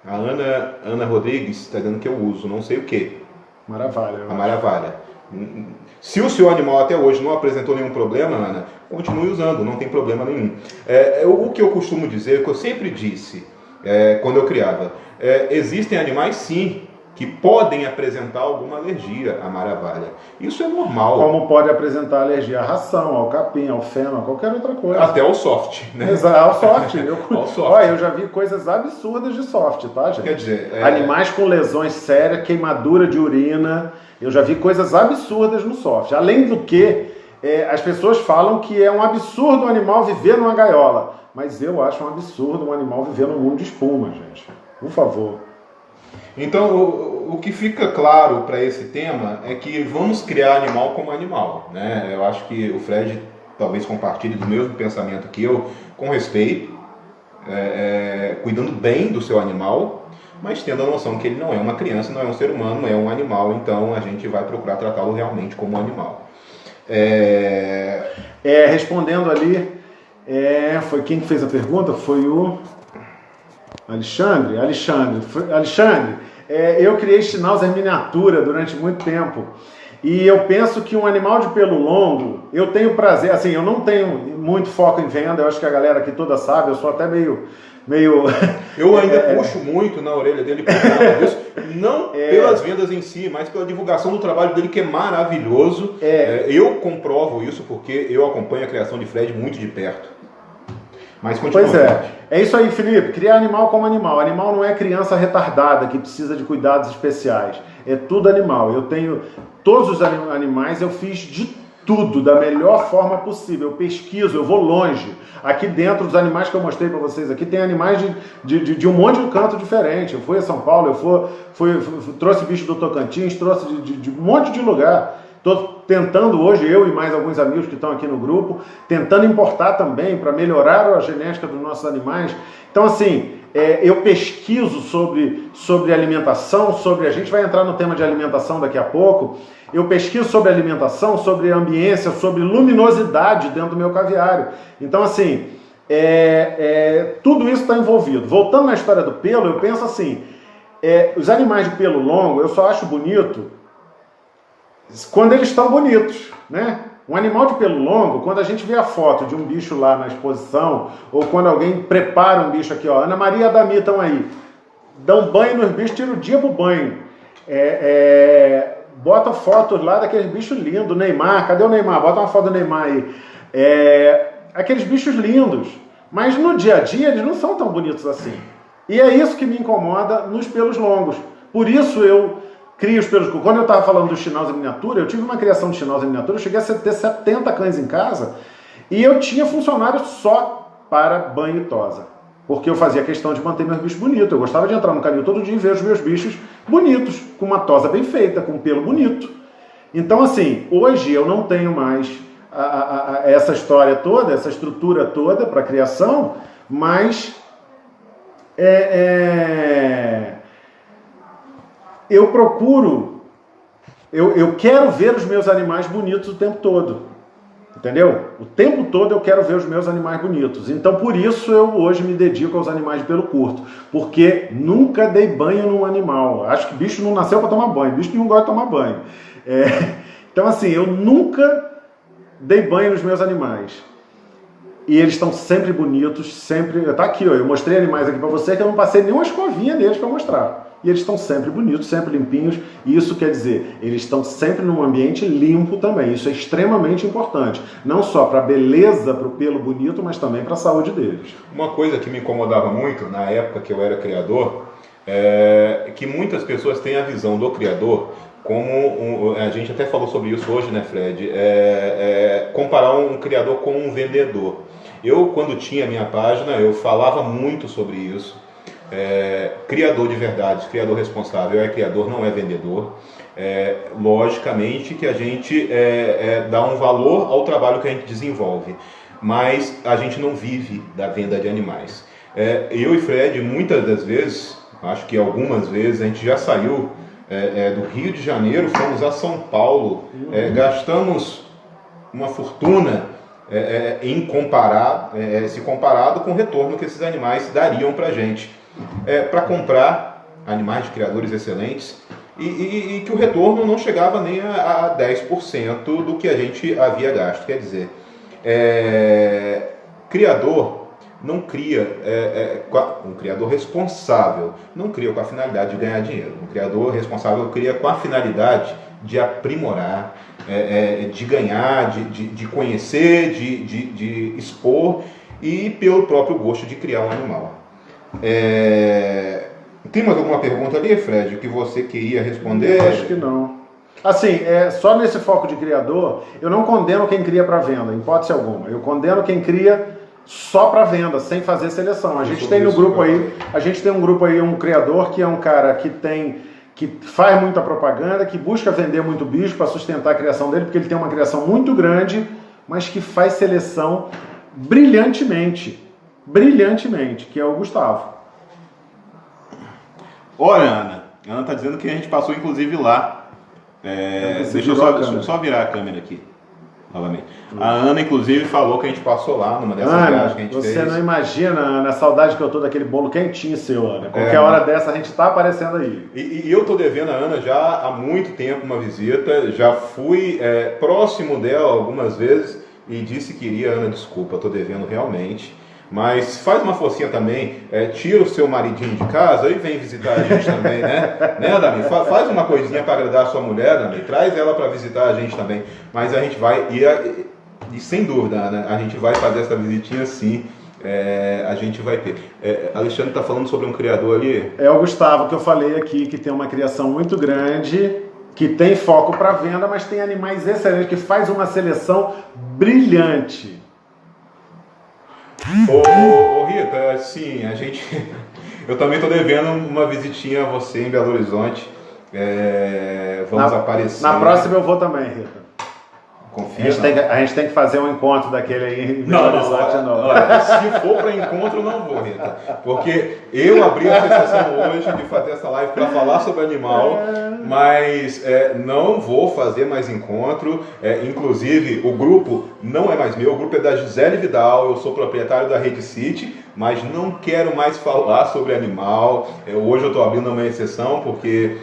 A Ana Rodrigues está dizendo que eu uso, não sei o que. Maravilha. A Maravilha. Se o seu animal até hoje não apresentou nenhum problema, Ana, continue usando, não tem problema nenhum. O que eu costumo dizer, o que eu sempre disse quando eu criava, existem animais sim que podem apresentar alguma alergia à maravilha. Isso é normal. Como pode apresentar alergia à ração, ao capim, ao feno, a qualquer outra coisa. Até ao soft, né? Exato, ao soft. Ao soft. Olha, eu já vi coisas absurdas de soft, tá, gente? Quer dizer... Animais com lesões sérias, queimadura de urina. Eu já vi coisas absurdas no soft. Além do que, as pessoas falam que é um absurdo um animal viver numa gaiola. Mas eu acho um absurdo um animal viver num mundo de espuma, gente. Por favor. Então, o que fica claro para esse tema é que vamos criar animal como animal, né? Eu acho que o Fred talvez compartilhe do mesmo pensamento que eu, com respeito, cuidando bem do seu animal, mas tendo a noção que ele não é uma criança, não é um ser humano, é um animal, então a gente vai procurar tratá-lo realmente como um animal. Respondendo ali, foi quem que fez a pergunta? Foi o Alexandre. Eu criei Schnauzer miniatura durante muito tempo. E eu penso que um animal de pelo longo, eu tenho prazer, assim, eu não tenho muito foco em venda, eu acho que a galera aqui toda sabe, eu sou até meio... Eu ainda puxo muito na orelha dele por conta disso, não pelas vendas em si, mas pela divulgação do trabalho dele, que é maravilhoso. Eu comprovo isso porque eu acompanho a criação de Fred muito de perto. Mas continua. Pois é isso aí, Felipe, criar animal como animal. Animal não é criança retardada que precisa de cuidados especiais, é tudo animal. Eu tenho todos os animais, eu fiz de tudo da melhor forma possível. Eu pesquiso, eu vou longe. Aqui dentro dos animais que eu mostrei para vocês aqui, tem animais de um monte de canto diferente. Eu fui a São Paulo, trouxe bicho do Tocantins, trouxe de um monte de lugar. Estou tentando hoje, eu e mais alguns amigos que estão aqui no grupo, tentando importar também para melhorar a genética dos nossos animais. Então, assim, eu pesquiso sobre alimentação, a gente vai entrar no tema de alimentação daqui a pouco. Eu pesquiso sobre alimentação, sobre ambiência, sobre luminosidade dentro do meu caviário. Então, assim, tudo isso está envolvido. Voltando na história do pelo, eu penso assim, os animais de pelo longo, eu só acho bonito quando eles estão bonitos, né? Um animal de pelo longo, quando a gente vê a foto de um bicho lá na exposição, ou quando alguém prepara um bicho aqui, ó, Ana Maria e Adami estão aí, dão banho nos bichos, tira o dia pro banho. Bota fotos lá daqueles bichos lindos, Neymar, cadê o Neymar? Bota uma foto do Neymar aí. Aqueles bichos lindos, mas no dia a dia eles não são tão bonitos assim. E é isso que me incomoda nos pelos longos. Por isso eu crio os pelos. Quando eu estava falando do Schnauzer miniatura, eu tive uma criação de Schnauzer miniatura, eu cheguei a ter 70 cães em casa e eu tinha funcionário só para banho e tosa. Porque eu fazia questão de manter meus bichos bonitos. Eu gostava de entrar no canil todo dia e ver os meus bichos bonitos, com uma tosa bem feita, com um pelo bonito. Então, assim, hoje eu não tenho mais essa história toda, essa estrutura toda para criação, mas eu procuro, eu quero ver os meus animais bonitos o tempo todo. Entendeu? O tempo todo eu quero ver os meus animais bonitos. Então, por isso, eu hoje me dedico aos animais de pelo curto. Porque nunca dei banho num animal. Acho que bicho não nasceu para tomar banho. Bicho não gosta de tomar banho. Então, assim, eu nunca dei banho nos meus animais. E eles estão sempre bonitos, sempre... Tá aqui, ó. Eu mostrei animais aqui para você que eu não passei nenhuma escovinha neles para mostrar. E eles estão sempre bonitos, sempre limpinhos. E isso quer dizer, eles estão sempre num ambiente limpo também. Isso é extremamente importante. Não só para a beleza, para o pelo bonito, mas também para a saúde deles. Uma coisa que me incomodava muito na época que eu era criador é que muitas pessoas têm a visão do criador como a gente até falou sobre isso hoje, né, Fred? Comparar um criador com um vendedor. Eu, quando tinha a minha página, eu falava muito sobre isso. Criador de verdade, criador responsável é criador, não é vendedor. Logicamente que a gente dá um valor ao trabalho que a gente desenvolve, mas a gente não vive da venda de animais. Eu e Fred, muitas das vezes, acho que algumas vezes, a gente já saiu do Rio de Janeiro, fomos a São Paulo, gastamos uma fortuna se comparado com o retorno que esses animais dariam para a gente, para comprar animais de criadores excelentes e que o retorno não chegava nem a 10% do que a gente havia gasto. Quer dizer, criador não cria, um criador responsável não cria com a finalidade de ganhar dinheiro. Um criador responsável cria com a finalidade de aprimorar, de ganhar, de conhecer, de expor e pelo próprio gosto de criar um animal. Tem mais alguma pergunta ali, Fred, que você queria responder? Eu acho que não. Assim, só nesse foco de criador, eu não condeno quem cria para venda, em hipótese alguma. Eu condeno quem cria só para venda, sem fazer seleção. A gente tem no grupo aí, um criador que é um cara que faz muita propaganda, que busca vender muito bicho para sustentar a criação dele, porque ele tem uma criação muito grande, mas que faz seleção brilhantemente, que é o Gustavo. Olha, Ana está dizendo que a gente passou inclusive lá. Deixa eu só virar a câmera aqui novamente. A Ana, inclusive, falou que a gente passou lá numa dessas viagens que a gente fez. Você não imagina, Ana, a saudade que eu tô daquele bolo quentinho seu, Ana. Qualquer hora dessa a gente tá aparecendo aí. E eu tô devendo a Ana já há muito tempo uma visita. Já fui próximo dela algumas vezes e disse que iria. Ana, desculpa, eu tô devendo realmente. Mas faz uma forcinha também, tira o seu maridinho de casa e vem visitar a gente também, né? Dami? Faz uma coisinha para agradar a sua mulher, Dami, traz ela para visitar a gente também. Mas a gente vai, e sem dúvida, Ana, a gente vai fazer essa visitinha sim, a gente vai ter. Alexandre está falando sobre um criador ali. É o Gustavo que eu falei aqui, que tem uma criação muito grande, que tem foco para venda, mas tem animais excelentes, que faz uma seleção brilhante. Ô Rita, sim, eu também estou devendo uma visitinha a você em Belo Horizonte. Vamos aparecer. Na próxima eu vou também, Rita. Confia. A gente tem que fazer um encontro daquele aí em Belo Horizonte. Se for para encontro, não vou, Rita. Porque eu abri a exceção hoje de fazer essa live para falar sobre animal, mas não vou fazer mais encontro. Inclusive, o grupo não é mais meu, o grupo é da Gisele Vidal, eu sou proprietário da Rede City, mas não quero mais falar sobre animal. Hoje eu estou abrindo uma exceção porque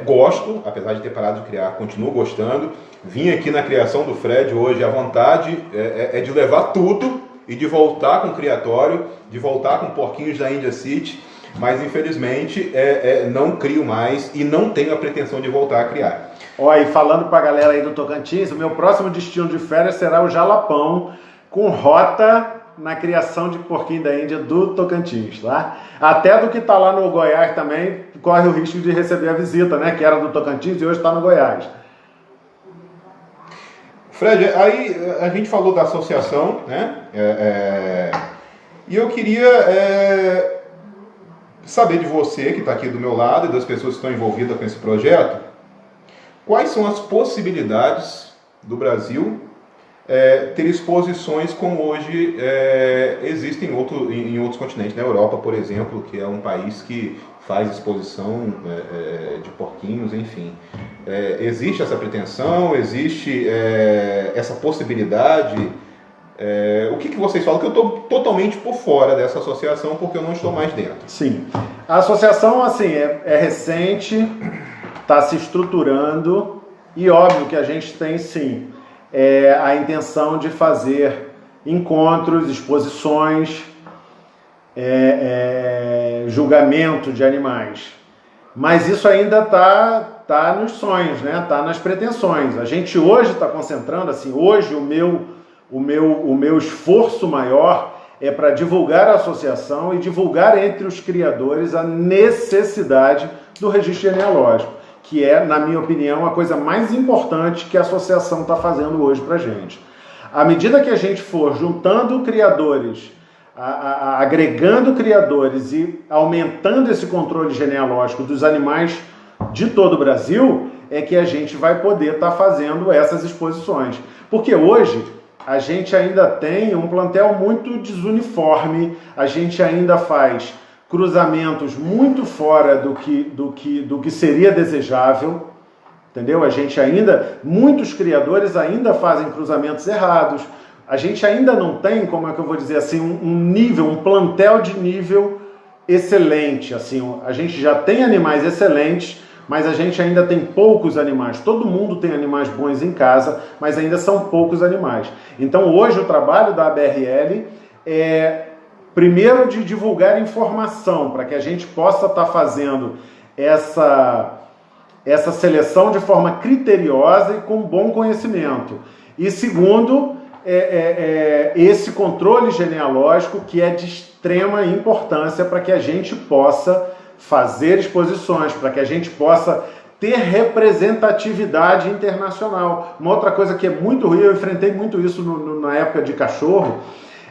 gosto, apesar de ter parado de criar, continuo gostando. Vim aqui na criação do Fred hoje, a vontade é de levar tudo e de voltar com o criatório, de voltar com porquinhos da India City, mas infelizmente não crio mais e não tenho a pretensão de voltar a criar. Olha, e falando pra galera aí do Tocantins, o meu próximo destino de férias será o Jalapão, com rota na criação de porquinho da Índia do Tocantins, tá? Até do que tá lá no Goiás também, corre o risco de receber a visita, né? Que era do Tocantins e hoje está no Goiás. Fred, aí a gente falou da associação, né? E eu queria saber de você, que está aqui do meu lado, e das pessoas que estão envolvidas com esse projeto, quais são as possibilidades do Brasil ter exposições como hoje existem em outros continentes, na Europa, por exemplo, que é um país que faz exposição de porquinhos, enfim. Existe essa pretensão, existe essa possibilidade? O que vocês falam? Que eu estou totalmente por fora dessa associação porque eu não estou mais dentro. Sim, a associação assim, é recente, está se estruturando e óbvio que a gente tem sim a intenção de fazer encontros, exposições, julgamento de animais. Mas isso ainda tá nos sonhos, né? Tá nas pretensões. A gente hoje está concentrando, assim, hoje o meu esforço maior é para divulgar a associação e divulgar entre os criadores a necessidade do registro genealógico, que é, na minha opinião, a coisa mais importante que a associação está fazendo hoje para a gente. À medida que a gente for juntando criadores, agregando criadores e aumentando esse controle genealógico dos animais de todo o Brasil, é que a gente vai poder estar fazendo essas exposições. Porque hoje a gente ainda tem um plantel muito desuniforme, a gente ainda faz cruzamentos muito fora do que seria desejável, entendeu? A gente ainda, muitos criadores ainda fazem cruzamentos errados, a gente ainda não tem, como é que eu vou dizer assim, um plantel de nível excelente, assim, a gente já tem animais excelentes, mas a gente ainda tem poucos animais. Todo mundo tem animais bons em casa, mas ainda são poucos animais. Então hoje o trabalho da ABRL é, primeiro, de divulgar informação, para que a gente possa estar fazendo essa seleção de forma criteriosa e com bom conhecimento. E segundo, esse controle genealógico, que é de extrema importância para que a gente possa fazer exposições, para que a gente possa ter representatividade internacional. Uma outra coisa que é muito ruim, eu enfrentei muito isso na época de cachorro,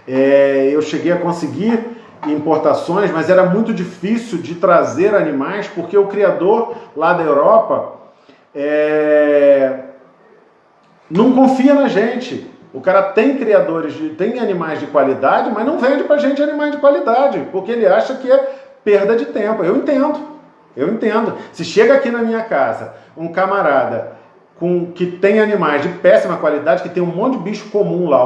eu cheguei a conseguir importações, mas era muito difícil de trazer animais, porque o criador lá da Europa não confia na gente. O cara tem tem animais de qualidade, mas não vende pra gente animais de qualidade, porque ele acha que é perda de tempo. Eu entendo. Se chega aqui na minha casa um camarada que tem animais de péssima qualidade, que tem um monte de bicho comum lá,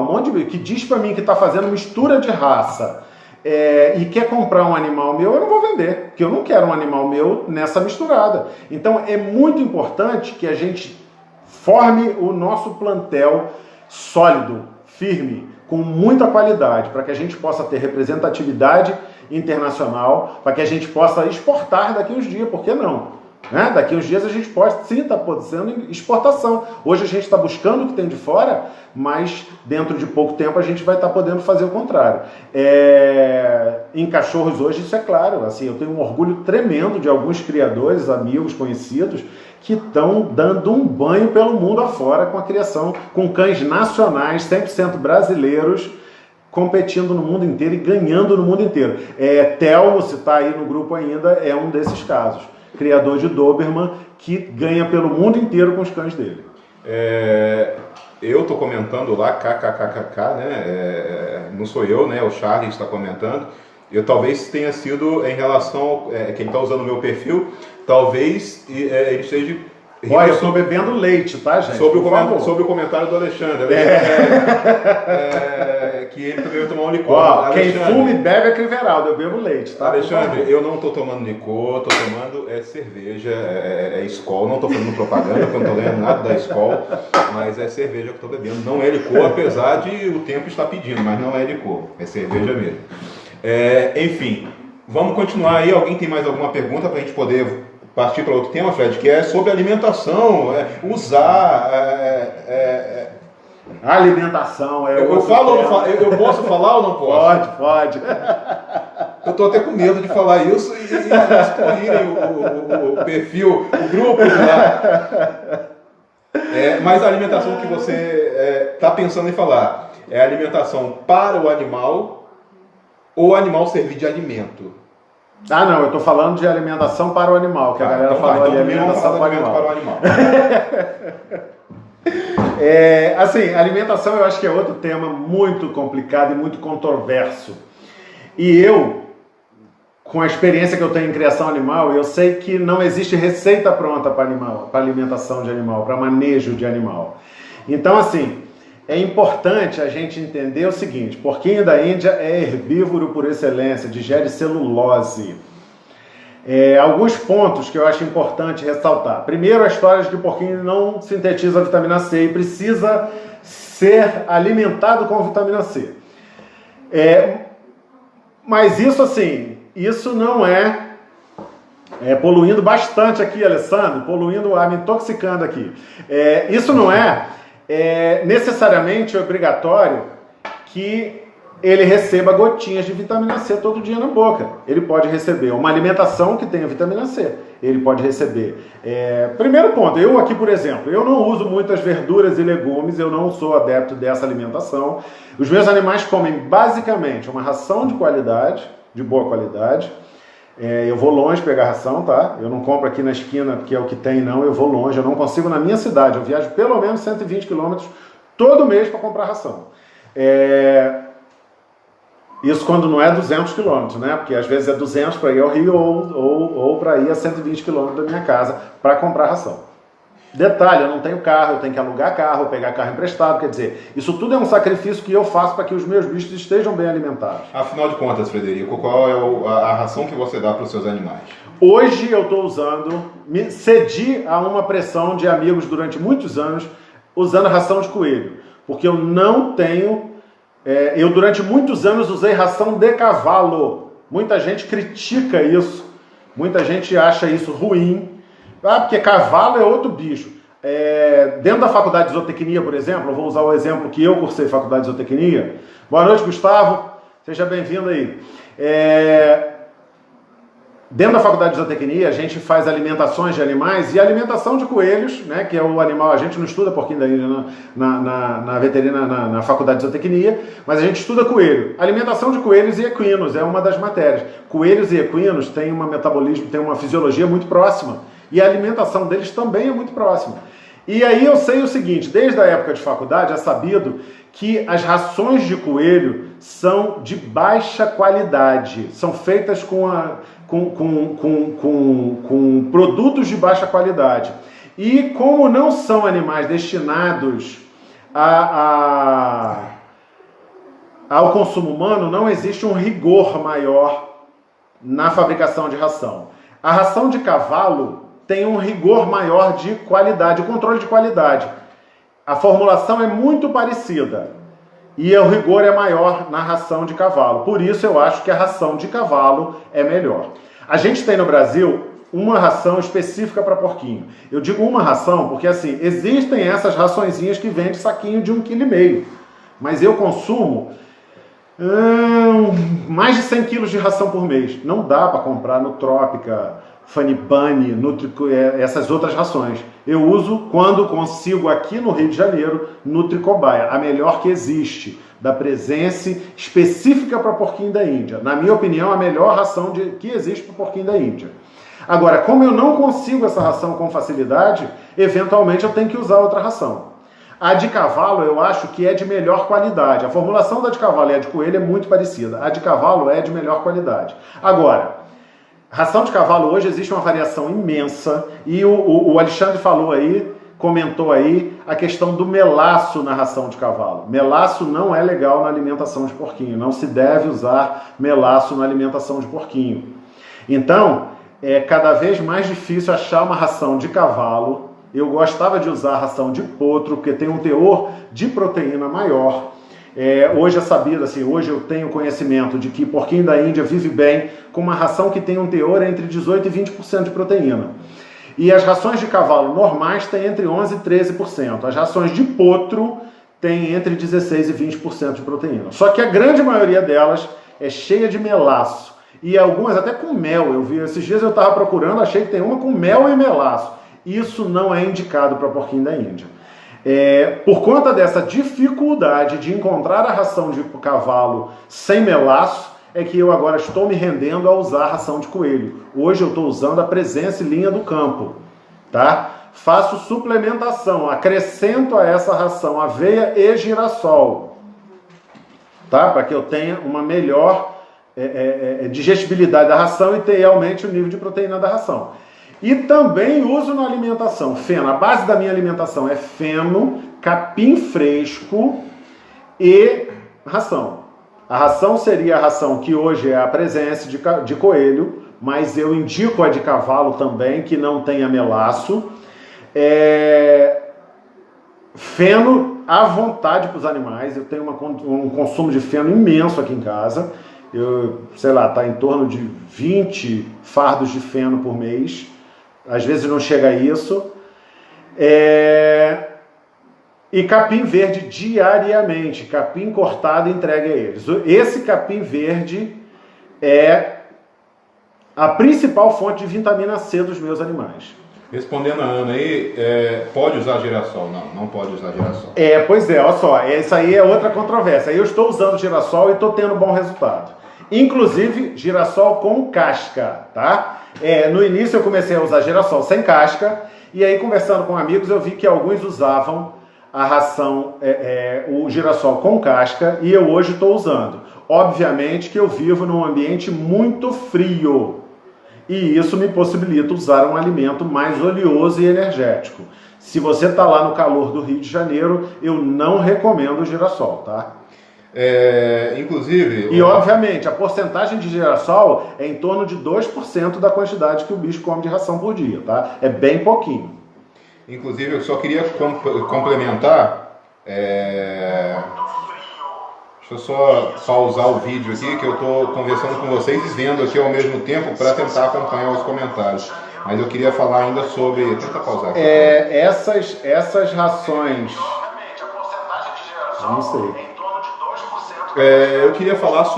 que diz pra mim que tá fazendo mistura de raça, e quer comprar um animal meu, eu não vou vender, porque eu não quero um animal meu nessa misturada. Então é muito importante que a gente forme o nosso plantel sólido, firme, com muita qualidade, para que a gente possa ter representatividade internacional, para que a gente possa exportar daqui uns dias, por que não? Né? Daqui uns dias a gente pode sim estar fazendo exportação. Hoje a gente está buscando o que tem de fora, mas dentro de pouco tempo a gente vai estar podendo fazer o contrário. Em cachorros hoje isso é claro, assim, eu tenho um orgulho tremendo de alguns criadores, amigos, conhecidos, que estão dando um banho pelo mundo afora com a criação, com cães nacionais, 100% brasileiros, competindo no mundo inteiro e ganhando no mundo inteiro. Telmo, se está aí no grupo ainda, é um desses casos. Criador de Doberman, que ganha pelo mundo inteiro com os cães dele. Eu estou comentando lá, kkkk, né? Não sou eu, né? O Charles está comentando. Eu talvez tenha sido em relação quem está usando o meu perfil, talvez ele esteja... Olha, eu estou bebendo leite, tá, gente? Sobre o comentário do Alexandre. Que ele também vai tomar um licor. Quem fuma e bebe é Criveraldo, eu bebo leite, tá? Alexandre, eu não estou tomando licor, estou tomando cerveja, Skol. Não estou fazendo propaganda, porque eu não estou ganhando nada da Skol, mas é cerveja que eu estou bebendo. Não é licor, apesar de o tempo estar pedindo, mas não é licor, é cerveja mesmo. Enfim, vamos continuar aí. Alguém tem mais alguma pergunta para a gente poder partir para outro tema, Fred, que é sobre alimentação, alimentação eu posso falar ou não posso? Pode. Eu estou até com medo de falar isso e excluírem o perfil, o grupo de lá. Mas a alimentação que você está pensando em falar é a alimentação para o animal ou o animal servir de alimento? Não, eu estou falando de alimentação para o animal, que a galera falou ali, alimentação para o animal. Assim, alimentação eu acho que é outro tema muito complicado e muito controverso. E eu, com a experiência que eu tenho em criação animal, eu sei que não existe receita pronta para alimentação de animal, para manejo de animal. Então, assim, é importante a gente entender o seguinte: porquinho da Índia é herbívoro por excelência, digere celulose. Alguns pontos que eu acho importante ressaltar. Primeiro, a história de que o porquinho não sintetiza a vitamina C e precisa ser alimentado com vitamina C. Mas isso, assim, isso não poluindo bastante aqui, Alessandro, me intoxicando aqui. Isso não é necessariamente obrigatório que ele receba gotinhas de vitamina C todo dia na boca. Ele pode receber uma alimentação que tenha vitamina C. Ele pode receber... Primeiro ponto, eu aqui, por exemplo, eu não uso muitas verduras e legumes, eu não sou adepto dessa alimentação. Os meus animais comem basicamente uma ração de qualidade, de boa qualidade. Eu vou longe pegar ração, tá? Eu não compro aqui na esquina porque é o que tem, não. Eu vou longe, eu não consigo na minha cidade. Eu viajo pelo menos 120 quilômetros todo mês para comprar ração. Isso quando não é 200 quilômetros, né? Porque às vezes é 200 para ir ao Rio ou para ir a 120 quilômetros da minha casa para comprar ração. Detalhe, eu não tenho carro, eu tenho que alugar carro, pegar carro emprestado, quer dizer, isso tudo é um sacrifício que eu faço para que os meus bichos estejam bem alimentados. Afinal de contas, Frederico, qual é a ração que você dá para os seus animais? Hoje eu estou cedi a uma pressão de amigos durante muitos anos, usando ração de coelho, porque eu não tenho... eu durante muitos anos usei ração de cavalo. Muita gente critica isso, muita gente acha isso ruim. Porque cavalo é outro bicho. Dentro da faculdade de zootecnia, por exemplo, eu vou usar o exemplo que eu cursei faculdade de zootecnia. Boa noite, Gustavo. Seja bem-vindo aí. Dentro da faculdade de zootecnia, a gente faz alimentações de animais e alimentação de coelhos, né, que é o animal, a gente não estuda porquinho da Índia na veterinária, na faculdade de zootecnia, mas a gente estuda coelho. Alimentação de coelhos e equinos é uma das matérias. Coelhos e equinos têm um metabolismo, têm uma fisiologia muito próxima e a alimentação deles também é muito próxima. E aí eu sei o seguinte, desde a época de faculdade é sabido que as rações de coelho são de baixa qualidade, são feitas com produtos de baixa qualidade. E como não são animais destinados ao consumo humano, não existe um rigor maior na fabricação de ração. A ração de cavalo tem um rigor maior de qualidade, controle de qualidade. A formulação é muito parecida e o rigor é maior na ração de cavalo. Por isso eu acho que a ração de cavalo é melhor. A gente tem no Brasil uma ração específica para porquinho. Eu digo uma ração porque assim, existem essas raçõezinhas que vendem saquinho de 1,5 kg. Mas eu consumo mais de 100 kg de ração por mês. Não dá para comprar no Trópica, Fanibani, essas outras rações. Eu uso quando consigo aqui no Rio de Janeiro, Nutricobaia, a melhor que existe, da presença específica para porquinho da Índia. Na minha opinião, a melhor ração que existe para porquinho da Índia. Agora, como eu não consigo essa ração com facilidade, eventualmente eu tenho que usar outra ração. A de cavalo eu acho que é de melhor qualidade. A formulação da de cavalo e a de coelho é muito parecida. A de cavalo é de melhor qualidade. Agora, ração de cavalo hoje existe uma variação imensa e o Alexandre falou aí, comentou aí a questão do melaço na ração de cavalo. Melaço não é legal na alimentação de porquinho, não se deve usar melaço na alimentação de porquinho. Então, é cada vez mais difícil achar uma ração de cavalo. Eu gostava de usar a ração de potro, porque tem um teor de proteína maior. Hoje é sabido, assim, hoje eu tenho conhecimento de que porquinho da Índia vive bem com uma ração que tem um teor entre 18% e 20% de proteína. E as rações de cavalo normais têm entre 11% e 13%. As rações de potro têm entre 16% e 20% de proteína. Só que a grande maioria delas é cheia de melaço. E algumas até com mel. Eu vi, esses dias eu estava procurando, achei que tem uma com mel e melaço. Isso não é indicado para porquinho da Índia. Por conta dessa dificuldade de encontrar a ração de cavalo sem melaço, é que eu agora estou me rendendo a usar a ração de coelho. Hoje eu estou usando a Presença linha do campo, tá? Faço suplementação, acrescento a essa ração aveia e girassol, tá? Para que eu tenha uma melhor digestibilidade da ração e tenha aumente o nível de proteína da ração. E também uso na alimentação feno. A base da minha alimentação é feno, capim fresco e ração. A ração seria a ração que hoje é a Presença de coelho, mas eu indico a de cavalo também, que não tenha melaço. Feno à vontade para os animais. Eu tenho um consumo de feno imenso aqui em casa. Sei lá, está em torno de 20 fardos de feno por mês. Às vezes não chega a isso. E capim verde diariamente, capim cortado entregue a eles. Esse capim verde é a principal fonte de vitamina C dos meus animais. Respondendo a Ana aí, pode usar girassol? Não, não pode usar girassol. Pois é, olha só, essa aí é outra controvérsia. Eu estou usando girassol e estou tendo bom resultado. Inclusive, girassol com casca, tá? No início eu comecei a usar girassol sem casca, e aí conversando com amigos eu vi que alguns usavam a ração, o girassol com casca, e eu hoje estou usando. Obviamente que eu vivo num ambiente muito frio, e isso me possibilita usar um alimento mais oleoso e energético. Se você está lá no calor do Rio de Janeiro, eu não recomendo o girassol, tá? Inclusive... E obviamente, a porcentagem de girassol é em torno de 2% da quantidade que o bicho come de ração por dia, tá? É bem pouquinho. Inclusive, eu só queria complementar... Deixa eu só pausar o vídeo aqui, que eu estou conversando com vocês e vendo aqui ao mesmo tempo para tentar acompanhar os comentários. Mas eu queria falar ainda sobre... Tenta pausar aqui. Essas rações... Não sei. Eu queria falar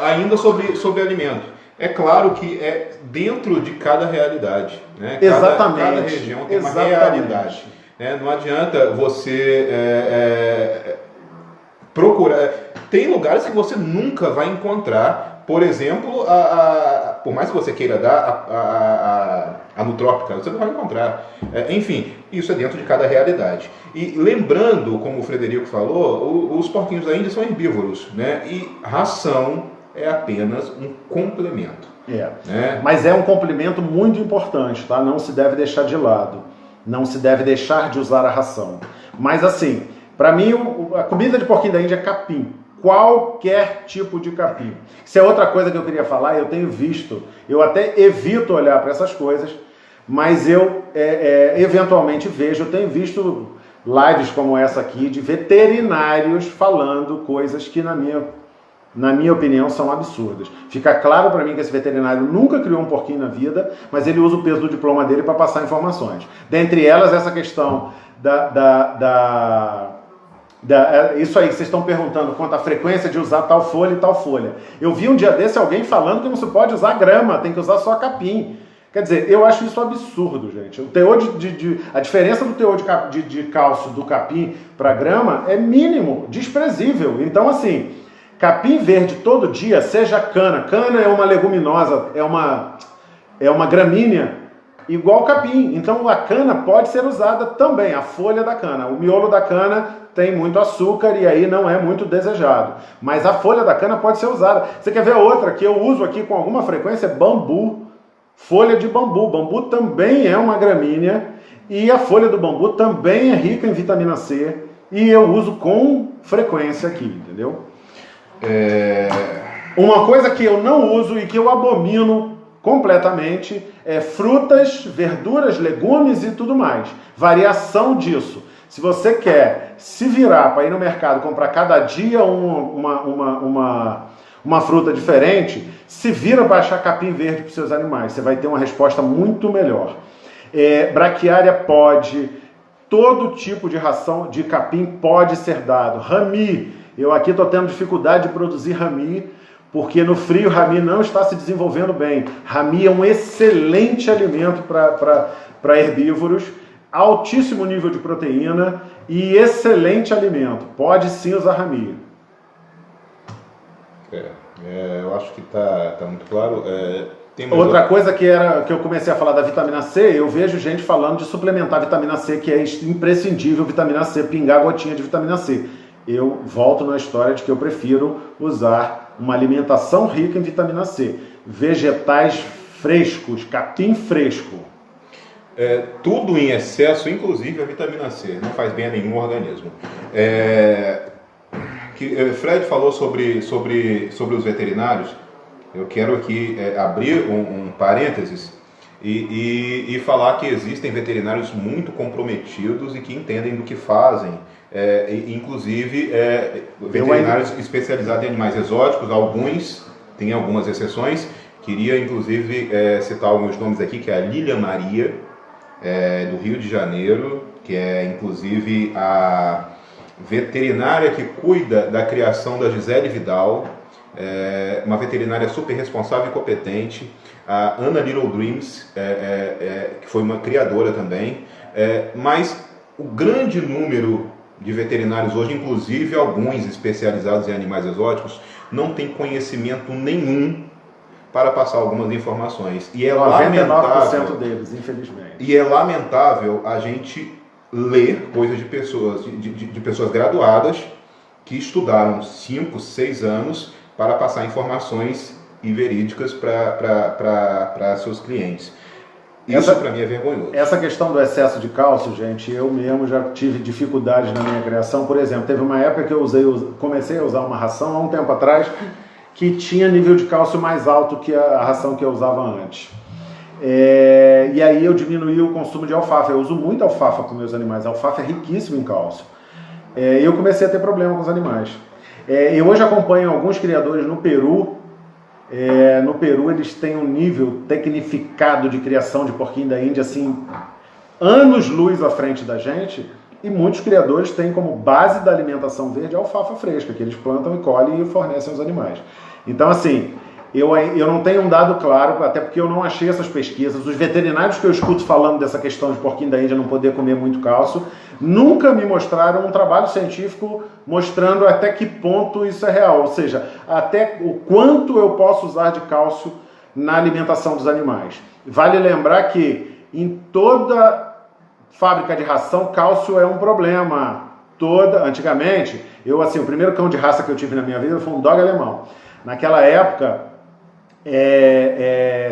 ainda sobre alimento. É claro que é dentro de cada realidade, né? Exatamente. Cada região tem uma realidade, né? Não adianta você procurar. Tem lugares que você nunca vai encontrar, por exemplo, por mais que você queira dar a nutrópica, você não vai encontrar. Enfim, isso é dentro de cada realidade. E lembrando, como o Frederico falou, os porquinhos da Índia são herbívoros, né? E ração é apenas um complemento. Né? Mas é um complemento muito importante, tá? Não se deve deixar de lado. Não se deve deixar de usar a ração. Mas assim, para mim, a comida de porquinho da Índia é capim. Qualquer tipo de capim. Isso é outra coisa que eu queria falar, eu tenho visto, eu até evito olhar para essas coisas, mas eu eventualmente vejo, eu tenho visto lives como essa aqui de veterinários falando coisas que na minha opinião são absurdas. Fica claro para mim que esse veterinário nunca criou um porquinho na vida, mas ele usa o peso do diploma dele para passar informações. Dentre elas, essa questão isso aí que vocês estão perguntando, quanto à frequência de usar tal folha e tal folha. Eu vi um dia desse alguém falando que não se pode usar grama, tem que usar só capim. Quer dizer, eu acho isso absurdo, gente. O teor a diferença do teor de cálcio do capim para grama é mínimo, desprezível. Então, assim, capim verde todo dia, seja cana é uma leguminosa, é uma gramínea, igual capim. Então a cana pode ser usada também, a folha da cana. O miolo da cana tem muito açúcar e aí não é muito desejado. Mas a folha da cana pode ser usada. Você quer ver outra que eu uso aqui com alguma frequência? Bambu. Folha de bambu. Bambu também é uma gramínea e a folha do bambu também é rica em vitamina C e eu uso com frequência aqui, entendeu? Uma coisa que eu não uso e que eu abomino completamente é frutas, verduras, legumes e tudo mais. Variação disso. Se você quer se virar para ir no mercado comprar cada dia uma fruta diferente, se vira para achar capim verde para os seus animais. Você vai ter uma resposta muito melhor. Braquiária pode, todo tipo de ração de capim pode ser dado. Rami, eu aqui estou tendo dificuldade de produzir rami, porque no frio rami não está se desenvolvendo bem. Rami é um excelente alimento para herbívoros, altíssimo nível de proteína e excelente alimento. Pode sim usar rami. Eu acho que está muito claro. Outra coisa que eu comecei a falar da vitamina C, eu vejo gente falando de suplementar a vitamina C, que é imprescindível vitamina C, pingar gotinha de vitamina C. Eu volto na história de que eu prefiro usar uma alimentação rica em vitamina C. Vegetais frescos, capim fresco. Tudo em excesso, inclusive a vitamina C, não faz bem a nenhum organismo. Fred falou sobre os veterinários. Eu quero aqui abrir um parênteses e falar que existem veterinários muito comprometidos e que entendem do que fazem. Inclusive veterinários especializados em animais exóticos, tem algumas exceções. Queria inclusive citar alguns nomes aqui, que é a Lília Maria, do Rio de Janeiro, que é inclusive a veterinária que cuida da criação da Gisele Vidal, uma veterinária super responsável e competente, a Ana Little Dreams, que foi uma criadora também, mas o grande número de veterinários hoje, inclusive alguns especializados em animais exóticos, não tem conhecimento nenhum para passar algumas informações. E é 99% lamentável deles, infelizmente. E é lamentável a gente ler coisas de pessoas graduadas que estudaram 5, 6 anos para passar informações verídicas para seus clientes. Isso para mim é vergonhoso. Essa questão do excesso de cálcio, gente, eu mesmo já tive dificuldades na minha criação. Por exemplo, teve uma época que eu comecei a usar uma ração há um tempo atrás que tinha nível de cálcio mais alto que a ração que eu usava antes. E aí eu diminuí o consumo de alfafa. Eu uso muito alfafa com meus animais. A alfafa é riquíssima em cálcio. E eu comecei a ter problema com os animais. Eu hoje acompanho alguns criadores no Peru. No Peru eles têm um nível tecnificado de criação de porquinho da Índia assim, anos-luz à frente da gente, e muitos criadores têm como base da alimentação verde a alfafa fresca, que eles plantam e colhem e fornecem aos animais. Então assim, eu não tenho um dado claro, até porque eu não achei essas pesquisas. Os veterinários que eu escuto falando dessa questão de porquinho da Índia não poder comer muito cálcio, nunca me mostraram um trabalho científico mostrando até que ponto isso é real, ou seja, até o quanto eu posso usar de cálcio na alimentação dos animais. Vale lembrar que em toda fábrica de ração, cálcio é um problema. Antigamente, o primeiro cão de raça que eu tive na minha vida foi um dog alemão. Naquela época,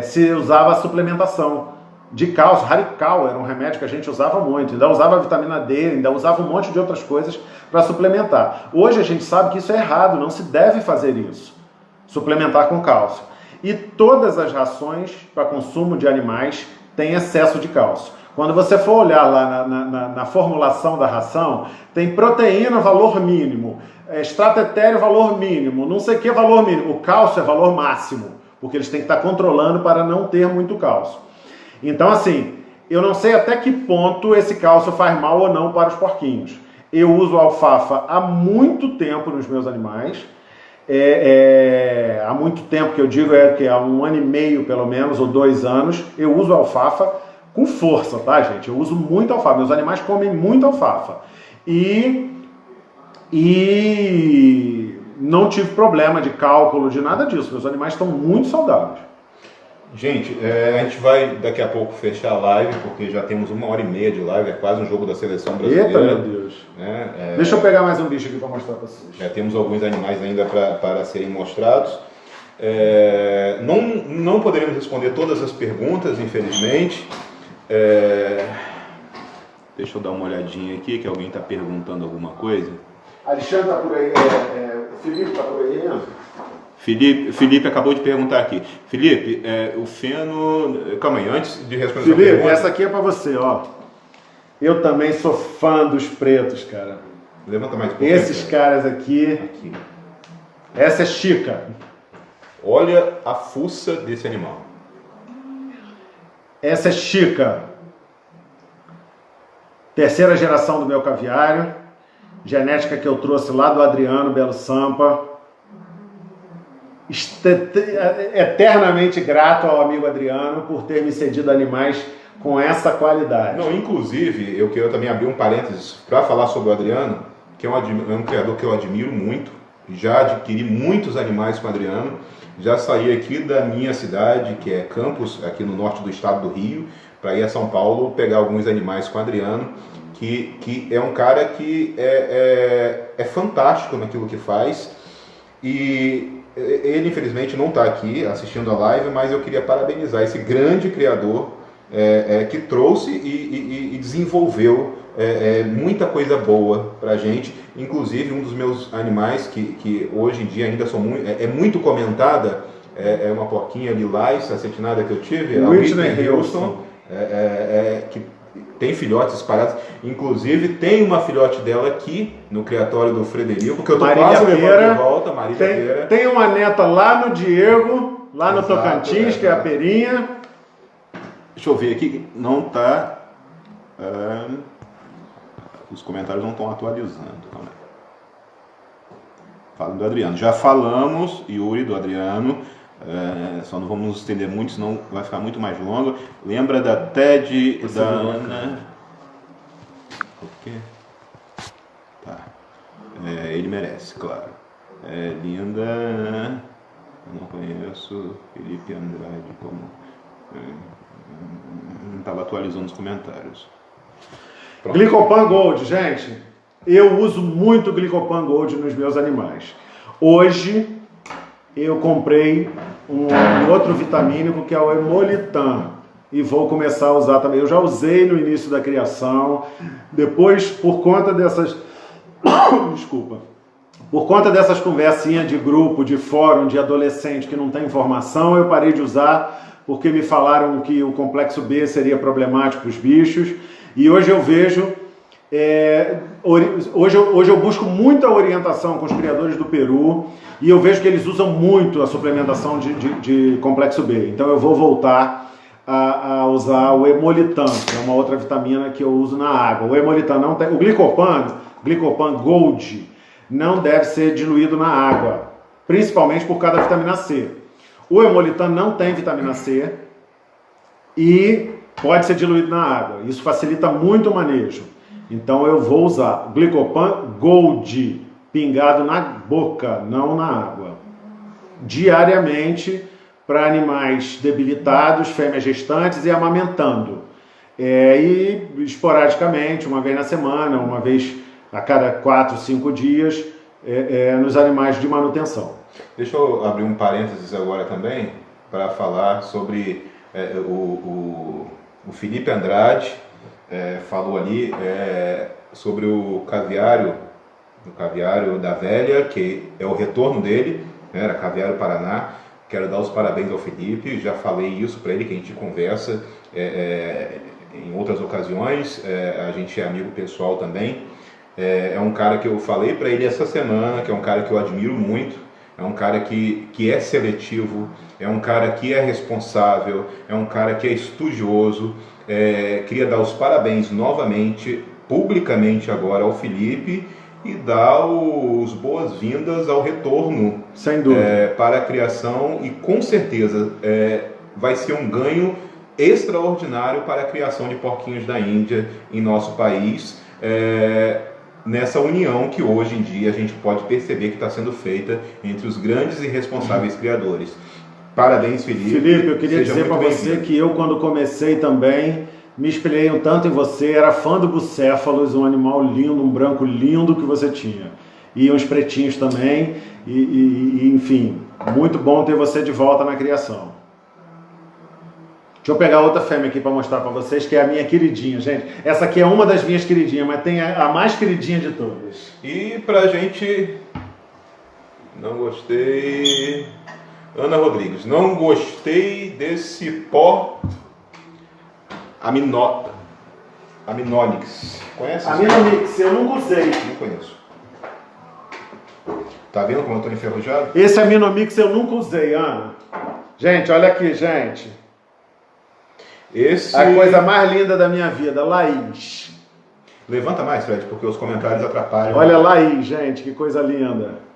se usava suplementação de cálcio. Radical era um remédio que a gente usava muito, ainda usava a vitamina D, ainda usava um monte de outras coisas para suplementar. Hoje a gente sabe que isso é errado, não se deve fazer isso, suplementar com cálcio. E todas as rações para consumo de animais têm excesso de cálcio. Quando você for olhar lá na formulação da ração, tem proteína, valor mínimo, extrato etéreo, valor mínimo, não sei o que, valor mínimo. O cálcio é valor máximo, porque eles têm que estar controlando para não ter muito cálcio. Então, assim, eu não sei até que ponto esse cálcio faz mal ou não para os porquinhos. Eu uso alfafa há muito tempo nos meus animais. Há muito tempo que eu digo, que há 1 ano e meio, pelo menos, ou 2 anos, eu uso alfafa com força, tá, gente? Eu uso muito alfafa. Meus animais comem muito alfafa. E não tive problema de cálculo, de nada disso. Meus animais estão muito saudáveis. Gente, a gente vai daqui a pouco fechar a live, porque já temos 1h30 de live, é quase um jogo da seleção brasileira. Eita, meu Deus. Né? Deixa eu pegar mais um bicho aqui para mostrar para vocês. Temos alguns animais ainda para serem mostrados. Não poderemos responder todas as perguntas, infelizmente. Deixa eu dar uma olhadinha aqui, que alguém está perguntando alguma coisa. Alexandre está por aí, Felipe está por aí mesmo? Felipe acabou de perguntar aqui. Felipe, o feno... Calma aí, antes de responder Felipe, essa pergunta... essa aqui é para você, ó. Eu também sou fã dos pretos, cara. Levanta mais um pouquinho. Esses caras aqui... Essa é Chica. Olha a fuça desse animal. Essa é Chica. 3ª geração do meu caviário. Genética que eu trouxe lá do Adriano Belo Sampa. Eternamente grato ao amigo Adriano por ter me cedido animais com essa qualidade. Não, inclusive, eu quero também abrir um parênteses para falar sobre o Adriano, que é um criador que eu admiro muito. Já adquiri muitos animais com o Adriano. Já saí aqui da minha cidade, que é Campos, aqui no norte do estado do Rio, para ir a São Paulo pegar alguns animais com o Adriano, que é um cara que é fantástico naquilo que faz. E ele, infelizmente, não está aqui assistindo a live, mas eu queria parabenizar esse grande criador que trouxe e desenvolveu muita coisa boa para a gente. Inclusive, um dos meus animais que hoje em dia ainda é muito comentada, é uma porquinha lilás, acetinada que eu tive, a Whitney Houston, que tem filhotes espalhados. Inclusive, tem uma filhote dela aqui no criatório do Frederico, que eu estou quase levando de volta, Marília Pereira. Tem uma neta lá no Diego, lá no Tocantins, que é a Perinha. Deixa eu ver aqui, não está... Os comentários não estão atualizando também. Fala do Adriano. Já falamos, Yuri, do Adriano. Só não vamos nos estender muito, senão vai ficar muito mais longo. Lembra da TED da Ana? O quê? Tá. Ele merece, claro. Linda. Eu não conheço. Felipe Andrade como. Não estava atualizando os comentários. Pronto. Glicopan Gold, gente. Eu uso muito Glicopan Gold nos meus animais. Hoje eu comprei um outro vitamínico que é o Hemolitan e vou começar a usar também. Eu já usei no início da criação, depois por conta dessas desculpa, por conta dessas conversinhas de grupo, de fórum, de adolescente que não tem informação, eu parei de usar porque me falaram que o complexo B seria problemático para os bichos e hoje eu vejo hoje eu busco muita orientação com os criadores do Peru e eu vejo que eles usam muito a suplementação de complexo B. Então eu vou voltar a usar o Hemolitan, que é uma outra vitamina que eu uso na água. O Hemolitan não tem, o Glicopan Gold não deve ser diluído na água, principalmente por causa da vitamina C. O Hemolitan não tem vitamina C e pode ser diluído na água. Isso facilita muito o manejo. Então eu vou usar o Glicopan Gold pingado na boca, não na água, diariamente para animais debilitados, fêmeas gestantes e amamentando. E esporadicamente, uma vez na semana, uma vez a cada 4, 5 dias, nos animais de manutenção. Deixa eu abrir um parênteses agora também para falar sobre o Felipe Andrade. Falou ali sobre o caviário da Velha, que é o retorno dele, né, era Caviário Paraná. Quero dar os parabéns ao Felipe, já falei isso para ele, que a gente conversa em outras ocasiões, a gente é amigo pessoal também. É um cara que eu falei para ele essa semana, que é um cara que eu admiro muito, é um cara que é seletivo, é um cara que é responsável, é um cara que é estudioso. Queria dar os parabéns novamente, publicamente agora, ao Felipe e dar as boas-vindas ao retorno. Sem dúvida. Para a criação e com certeza vai ser um ganho extraordinário para a criação de porquinhos da Índia em nosso país, nessa união que hoje em dia a gente pode perceber que está sendo feita entre os grandes e responsáveis criadores. Parabéns, Felipe. Felipe, eu queria dizer para você que eu, quando comecei também, me espelhei um tanto em você, era fã do Bucéfalos, um animal lindo, um branco lindo que você tinha. E uns pretinhos também, enfim, muito bom ter você de volta na criação. Deixa eu pegar outra fêmea aqui para mostrar para vocês, que é a minha queridinha, gente. Essa aqui é uma das minhas queridinhas, mas tem a mais queridinha de todas. E pra gente... Não gostei... Ana Rodrigues, não gostei desse pó Aminonix. Conhece? Aminonix, eu nunca usei. Não conheço. Tá vendo como eu tô enferrujado? Esse Aminomix eu nunca usei, Ana. Gente, olha aqui, gente. A coisa mais linda da minha vida, Laís. Levanta mais, Fred, porque os comentários atrapalham. Olha Laís, gente, que coisa linda.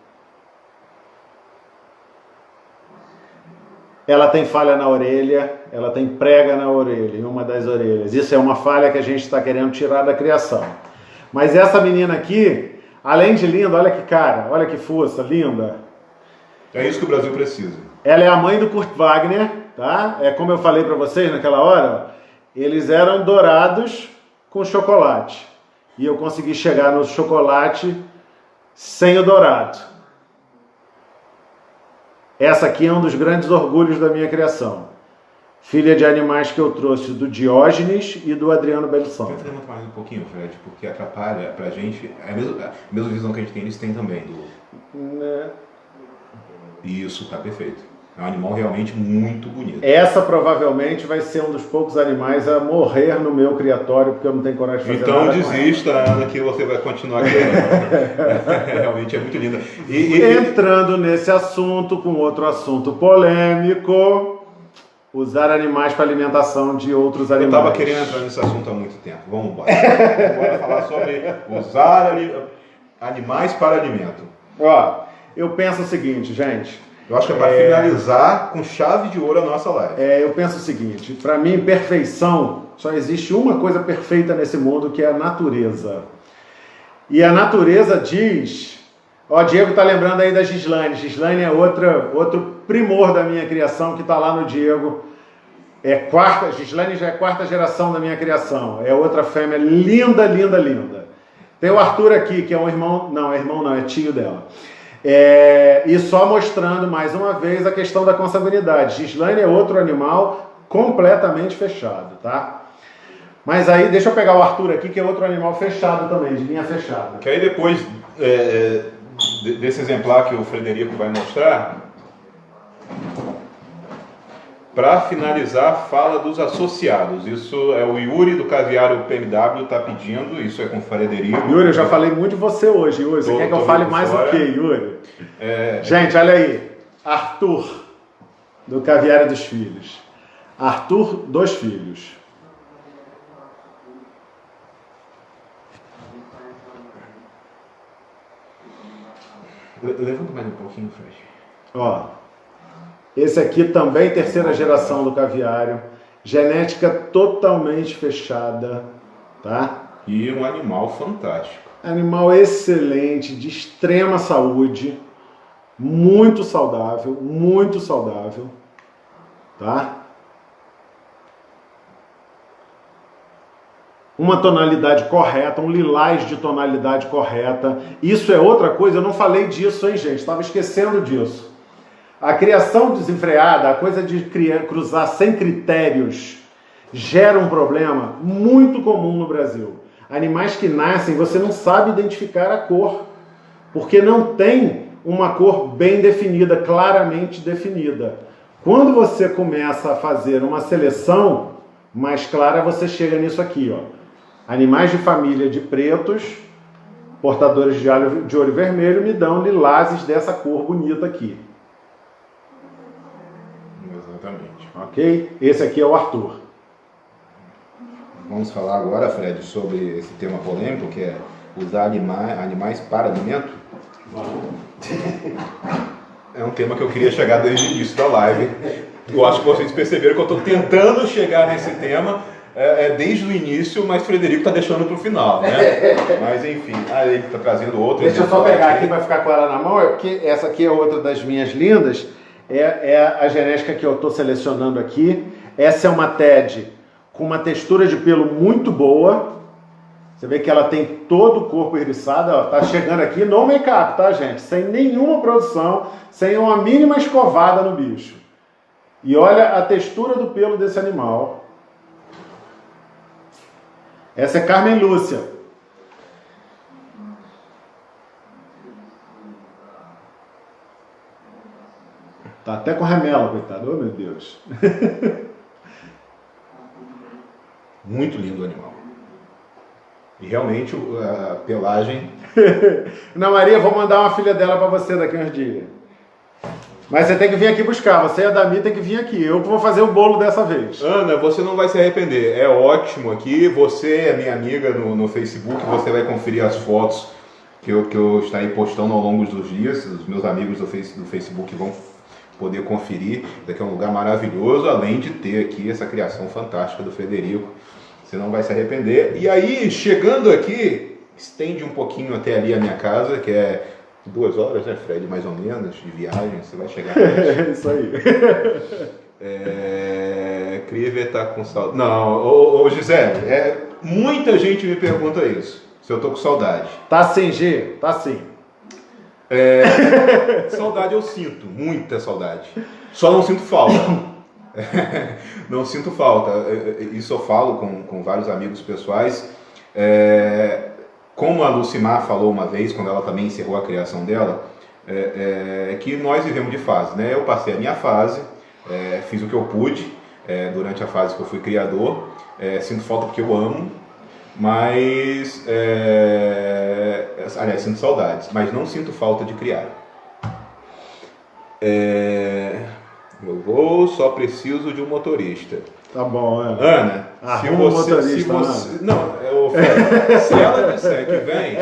Ela tem falha na orelha, ela tem prega na orelha, em uma das orelhas. Isso é uma falha que a gente está querendo tirar da criação. Mas essa menina aqui, além de linda, olha que cara, olha que força, linda. É isso que o Brasil precisa. Ela é a mãe do Kurt Wagner, tá? É como eu falei para vocês naquela hora, eles eram dourados com chocolate. E eu consegui chegar no chocolate sem o dourado. Essa aqui é um dos grandes orgulhos da minha criação. Filha de animais que eu trouxe do Diógenes e do Adriano Belson. Tenta levantar mais um pouquinho, Fred, porque atrapalha pra gente. É a mesma visão que a gente tem, eles têm também. Isso, tá perfeito. É um animal realmente muito bonito. Essa provavelmente vai ser um dos poucos animais a morrer no meu criatório, porque eu não tenho coragem de fazer então nada. Então desista, Ana, que você vai continuar querendo. Realmente é muito linda. Entrando nesse assunto, com outro assunto polêmico, Usar animais para alimentação de outros Eu animais. estava querendo entrar nesse assunto há muito tempo. Vamos embora. Vamos embora falar sobre usar animais para alimento. Ó, eu penso o seguinte, gente. Eu acho que é para finalizar com chave de ouro a nossa live. Eu penso o seguinte, para mim, perfeição, só existe uma coisa perfeita nesse mundo, que é a natureza. E a natureza diz... Ó, Diego tá lembrando aí da Gislaine. Gislaine é outro primor da minha criação, que tá lá no Diego. Gislaine já é quarta geração da minha criação. É outra fêmea linda, linda, linda. Tem o Arthur aqui, que é um irmão... Não, é tio dela. E só mostrando mais uma vez a questão da consanguinidade. Gislaine é outro animal completamente fechado, tá? Mas aí, deixa eu pegar o Arthur aqui, que é outro animal fechado também, de linha fechada. Que aí depois desse exemplar que o Frederico vai mostrar, para finalizar, fala dos associados. Isso é o Yuri do Caviário PMW está pedindo, isso é com o Frederico. Yuri, eu já falei muito de você hoje, Yuri. Você quer que eu fale mais o quê, Yuri? Gente, olha aí. Arthur, do Caviário dos Filhos. Arthur, 2 filhos. Levanta mais um pouquinho, Fred. Ó, esse aqui também terceira geração do caviário, genética totalmente fechada, tá? E um animal fantástico. Animal excelente, de extrema saúde, muito saudável, tá? Uma tonalidade correta, um lilás de tonalidade correta. Isso é outra coisa, eu não falei disso, hein, gente? Estava esquecendo disso. A criação desenfreada, a coisa de cruzar sem critérios, gera um problema muito comum no Brasil. Animais que nascem, você não sabe identificar a cor, porque não tem uma cor bem definida, claramente definida. Quando você começa a fazer uma seleção mais clara, você chega nisso aqui, ó. Animais de família de pretos, portadores de olho vermelho, me dão lilazes dessa cor bonita aqui. Exatamente. Ok? Esse aqui é o Arthur. Vamos falar agora, Fred, sobre esse tema polêmico, que é usar animais para alimento. É um tema que eu queria chegar desde o início da live. Eu acho que vocês perceberam que eu estou tentando chegar nesse tema desde o início, mas Frederico está deixando para o final, né? Mas enfim, ele está trazendo outro. Deixa eu só pegar aqui para ficar com ela na mão, porque essa aqui é outra das minhas lindas. É a genética que eu estou selecionando aqui. Essa é uma TED com uma textura de pelo muito boa. Você vê que ela tem todo o corpo eriçado, ó, tá chegando aqui no make-up, tá, gente? Sem nenhuma produção, sem uma mínima escovada no bicho. E olha a textura do pelo desse animal. Essa é Carmen Lúcia. Tá até com remela, coitado. Oh, meu Deus. Muito lindo o animal. E realmente a pelagem... Ana Maria, vou mandar uma filha dela para você daqui uns dias. Mas você tem que vir aqui buscar. Você e a Dami tem que vir aqui. Eu que vou fazer o bolo dessa vez. Ana, você não vai se arrepender. É ótimo aqui. Você é minha amiga no Facebook. Você vai conferir as fotos que eu estarei postando ao longo dos dias. Os meus amigos do Facebook vão poder conferir. Daqui é um lugar maravilhoso, além de ter aqui essa criação fantástica do Frederico. Você não vai se arrepender. E aí, chegando aqui, estende um pouquinho até ali a minha casa, que é 2 horas, né, Fred? Mais ou menos, de viagem. Você vai chegar É isso aí. Criver tá com saudade. Não, ô Gisele, muita gente me pergunta isso. Se eu tô com saudade. Tá sim, G? Tá sim. Saudade eu sinto, muita saudade. Só não sinto falta. Não sinto falta. Isso eu falo com vários amigos pessoais. Como a Lucimar falou uma vez, quando ela também encerrou a criação dela, que nós vivemos de fase, né? Eu passei a minha fase, fiz o que eu pude durante a fase que eu fui criador. Sinto falta porque eu amo, mas... aliás, sinto saudades, mas não sinto falta de criar. só preciso de um motorista. Tá bom, Ana. Ana, Arruma um motorista, não, Fred, se ela disser que vem,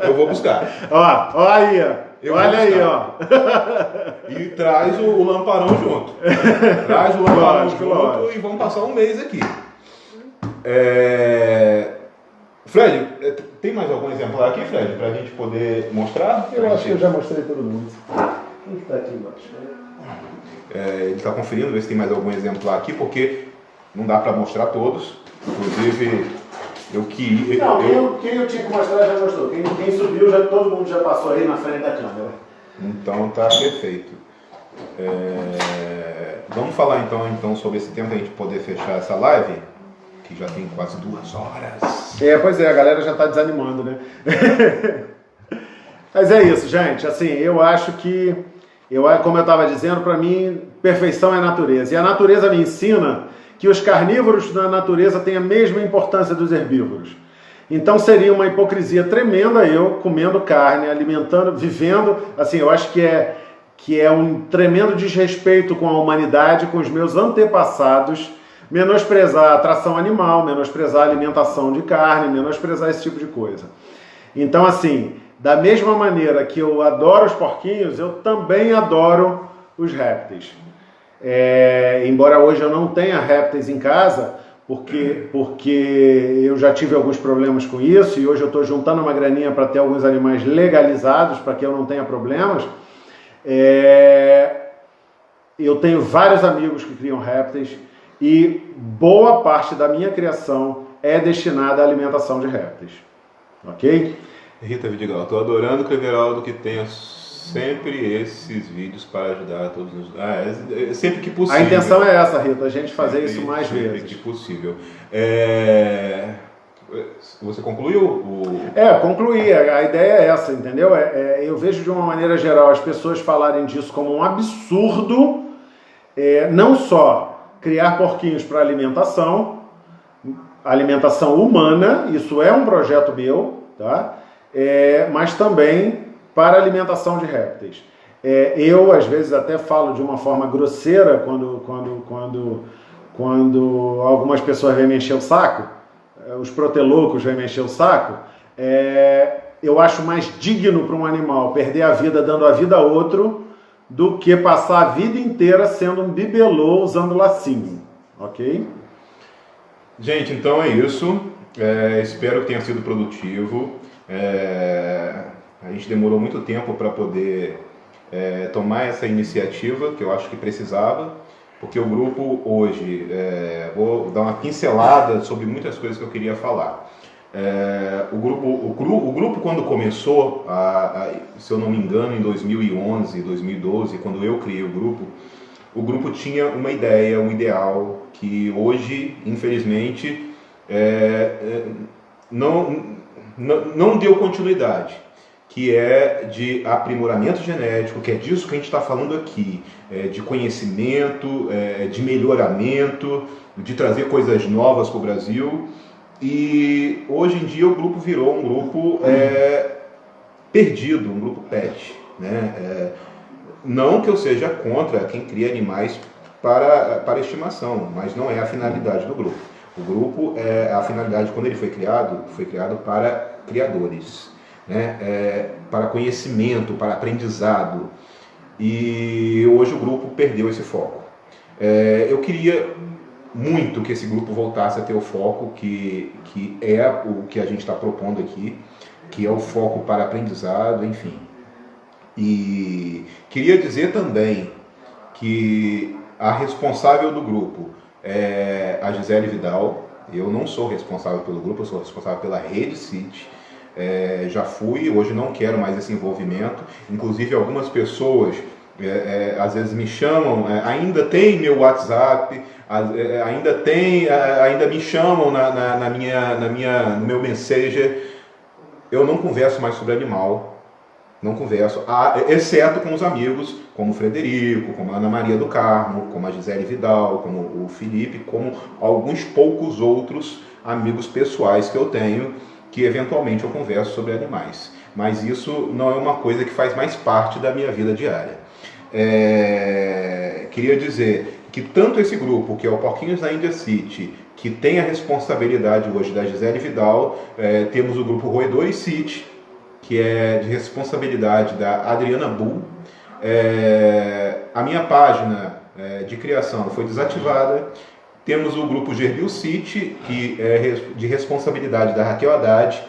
eu vou buscar. Ó aí, ó. Olha aí, ó. E traz o lamparão junto. Traz o lamparão Lógico, junto lógico. e vamos passar um mês aqui. Fred, tem mais algum exemplar aqui, Fred, pra gente poder mostrar? Eu acho que eu já mostrei todo mundo. Quem está aqui embaixo? Ele está conferindo, ver se tem mais algum exemplar aqui, porque não dá para mostrar todos. Inclusive, eu queria. Não, quem eu tinha que mostrar já mostrou. Quem subiu, todo mundo já passou aí na frente da câmera. Então tá perfeito. Vamos falar então sobre esse tempo para a gente poder fechar essa live, que já tem quase 2 horas. Pois é, a galera já está desanimando, né? Mas é isso, gente. Assim, eu acho que, como eu estava dizendo, para mim, perfeição é natureza. E a natureza me ensina que os carnívoros na natureza têm a mesma importância dos herbívoros. Então seria uma hipocrisia tremenda eu comendo carne, alimentando, vivendo, assim, eu acho que é um tremendo desrespeito com a humanidade, com os meus antepassados, menosprezar a tração animal, menosprezar a alimentação de carne, menosprezar esse tipo de coisa. Então, assim, da mesma maneira que eu adoro os porquinhos, eu também adoro os répteis. Embora hoje eu não tenha répteis em casa, porque eu já tive alguns problemas com isso, e hoje eu estou juntando uma graninha para ter alguns animais legalizados, para que eu não tenha problemas. Eu tenho vários amigos que criam répteis, e boa parte da minha criação é destinada à alimentação de répteis. Ok? Rita Vidigal, estou adorando o Cleveraldo que tenha sempre esses vídeos para ajudar todos os... sempre que possível. A intenção é essa, Rita, a gente fazer isso mais vezes. Sempre que possível. Você concluiu? Concluí. A ideia é essa, entendeu? Eu vejo de uma maneira geral as pessoas falarem disso como um absurdo, não só criar porquinhos para alimentação humana, isso é um projeto meu, tá? Mas também para alimentação de répteis. Eu, às vezes, até falo de uma forma grosseira quando algumas pessoas vêm me encher o saco, os proteloucos vêm me encher o saco. Eu acho mais digno para um animal perder a vida dando a vida a outro do que passar a vida inteira sendo um bibelô usando lacinho, ok? Gente, então é isso. Espero que tenha sido produtivo. A gente demorou muito tempo para poder tomar essa iniciativa, que eu acho que precisava, porque o grupo hoje, vou dar uma pincelada sobre muitas coisas que eu queria falar. O grupo quando começou, se eu não me engano, em 2011, 2012, quando eu criei o grupo tinha uma ideia, um ideal, que hoje, infelizmente, não deu continuidade, que é de aprimoramento genético, que é disso que a gente está falando aqui, de conhecimento, de melhoramento, de trazer coisas novas para o Brasil. E hoje em dia o grupo virou um grupo perdido, um grupo pet, né? Não que eu seja contra quem cria animais para estimação, mas não é a finalidade do grupo. O grupo, a finalidade, quando ele foi criado para criadores, né? Para conhecimento, para aprendizado. E hoje o grupo perdeu esse foco. Eu queria muito que esse grupo voltasse a ter o foco que é o que a gente está propondo aqui, que é o foco para aprendizado, enfim. E queria dizer também que a responsável do grupo é a Gisele Vidal. Eu não sou responsável pelo grupo, eu sou responsável pela Rede City. Já fui, hoje não quero mais esse envolvimento. Inclusive algumas pessoas às vezes me chamam, ainda tem meu WhatsApp, ainda me chamam no meu Messenger. Eu não converso mais sobre animal, não converso, exceto com os amigos, como o Frederico, como a Ana Maria do Carmo, como a Gisele Vidal, como o Felipe, como alguns poucos outros amigos pessoais que eu tenho, que eventualmente eu converso sobre animais. Mas isso não é uma coisa que faz mais parte da minha vida diária. queria dizer que tanto esse grupo, que é o Porquinhos da India City, que tem a responsabilidade hoje da Gisele Vidal, temos o grupo Roedores City, que é de responsabilidade da Adriana Bull. A minha página de criação foi desativada. Temos o grupo Gerbil City, que é de responsabilidade da Raquel Haddad.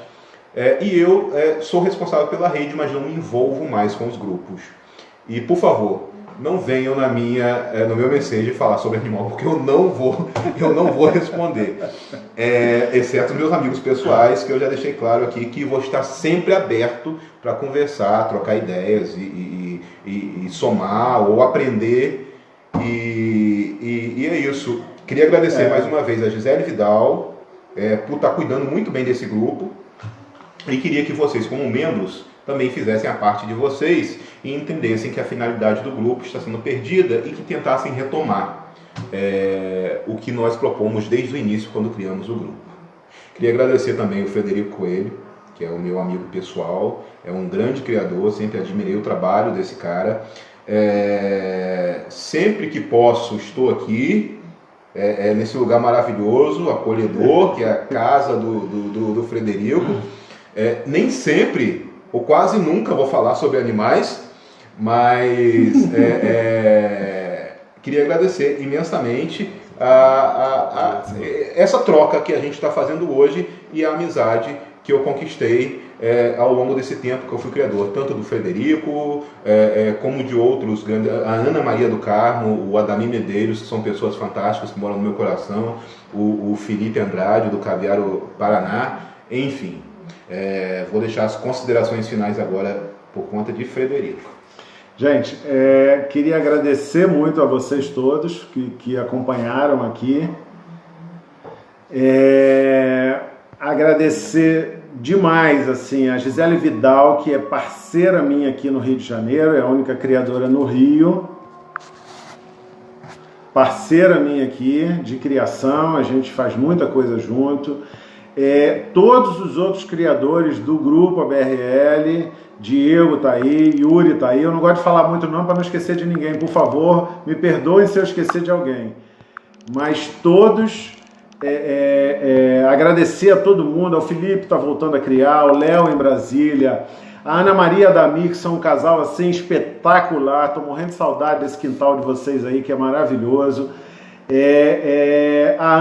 E eu sou responsável pela rede, mas não me envolvo mais com os grupos. E, por favor, não venham no meu message falar sobre animal, porque eu não vou responder. Exceto meus amigos pessoais, que eu já deixei claro aqui que vou estar sempre aberto para conversar, trocar ideias e somar ou aprender. E é isso. Queria agradecer mais uma vez a Gisele Vidal por estar cuidando muito bem desse grupo. E queria que vocês, como membros, também fizessem a parte de vocês e entendessem que a finalidade do grupo está sendo perdida e que tentassem retomar o que nós propomos desde o início, quando criamos o grupo. Queria agradecer também o Frederico Coelho, que é o meu amigo pessoal, é um grande criador, sempre admirei o trabalho desse cara. Sempre que posso, estou aqui, nesse lugar maravilhoso, acolhedor, que é a casa do Frederico. Nem sempre, ou quase nunca, vou falar sobre animais, mas queria agradecer imensamente essa troca que a gente está fazendo hoje e a amizade que eu conquistei ao longo desse tempo que eu fui criador, tanto do Frederico, como de outros grandes, a Ana Maria do Carmo, o Adamir Medeiros, que são pessoas fantásticas que moram no meu coração, o Felipe Andrade, do Caviaro Paraná, enfim. Vou deixar as considerações finais agora por conta de Frederico. Gente, queria agradecer muito a vocês todos que acompanharam aqui. Agradecer demais assim, a Gisele Vidal, que é parceira minha aqui no Rio de Janeiro, é a única criadora no Rio. Parceira minha aqui de criação, a gente faz muita coisa junto. Todos os outros criadores do grupo ABRL, Diego tá aí, Yuri tá aí, eu não gosto de falar muito não para não esquecer de ninguém, por favor, me perdoem se eu esquecer de alguém, mas todos, agradecer a todo mundo, ao Felipe que tá voltando a criar, o Léo em Brasília, a Ana Maria e a Damir, que são um casal assim espetacular, tô morrendo de saudade desse quintal de vocês aí, que é maravilhoso, a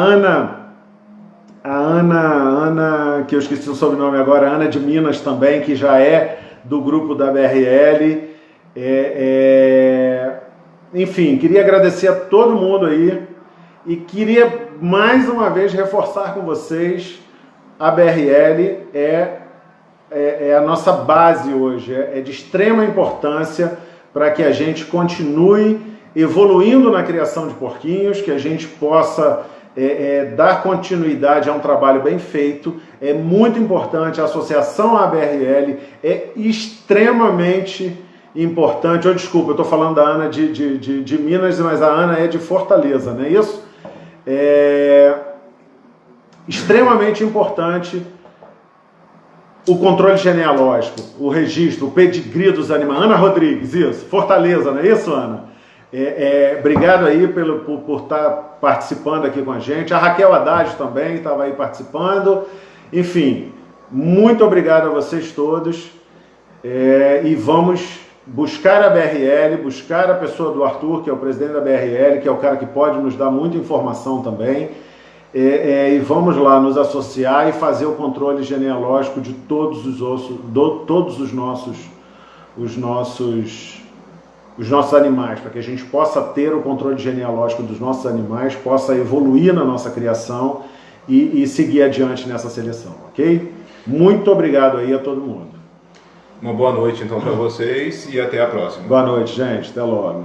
Ana, que eu esqueci o sobrenome agora, Ana de Minas também, que já é do grupo da BRL. Enfim, queria agradecer a todo mundo aí e queria mais uma vez reforçar com vocês, a BRL é a nossa base hoje, é de extrema importância para que a gente continue evoluindo na criação de porquinhos, que a gente possa dar continuidade a um trabalho bem feito. É muito importante, a associação à ABRL é extremamente importante. Desculpa, eu estou falando da Ana de Minas, mas a Ana é de Fortaleza, não é isso? Extremamente importante o controle genealógico, o registro, o pedigree dos animais. Ana Rodrigues, isso, Fortaleza, não é isso, Ana? Obrigado aí por estar participando aqui com a gente. A Raquel Haddad também estava aí participando. Enfim, muito obrigado a vocês todos. E vamos buscar a BRL, buscar a pessoa do Arthur, que é o presidente da BRL, que é o cara que pode nos dar muita informação também. E vamos lá nos associar e fazer o controle genealógico de todos os ossos, todos os nossos animais, para que a gente possa ter o controle genealógico dos nossos animais, possa evoluir na nossa criação e seguir adiante nessa seleção, ok? Muito obrigado aí a todo mundo. Uma boa noite então para vocês e até a próxima. Boa noite, gente. Até logo.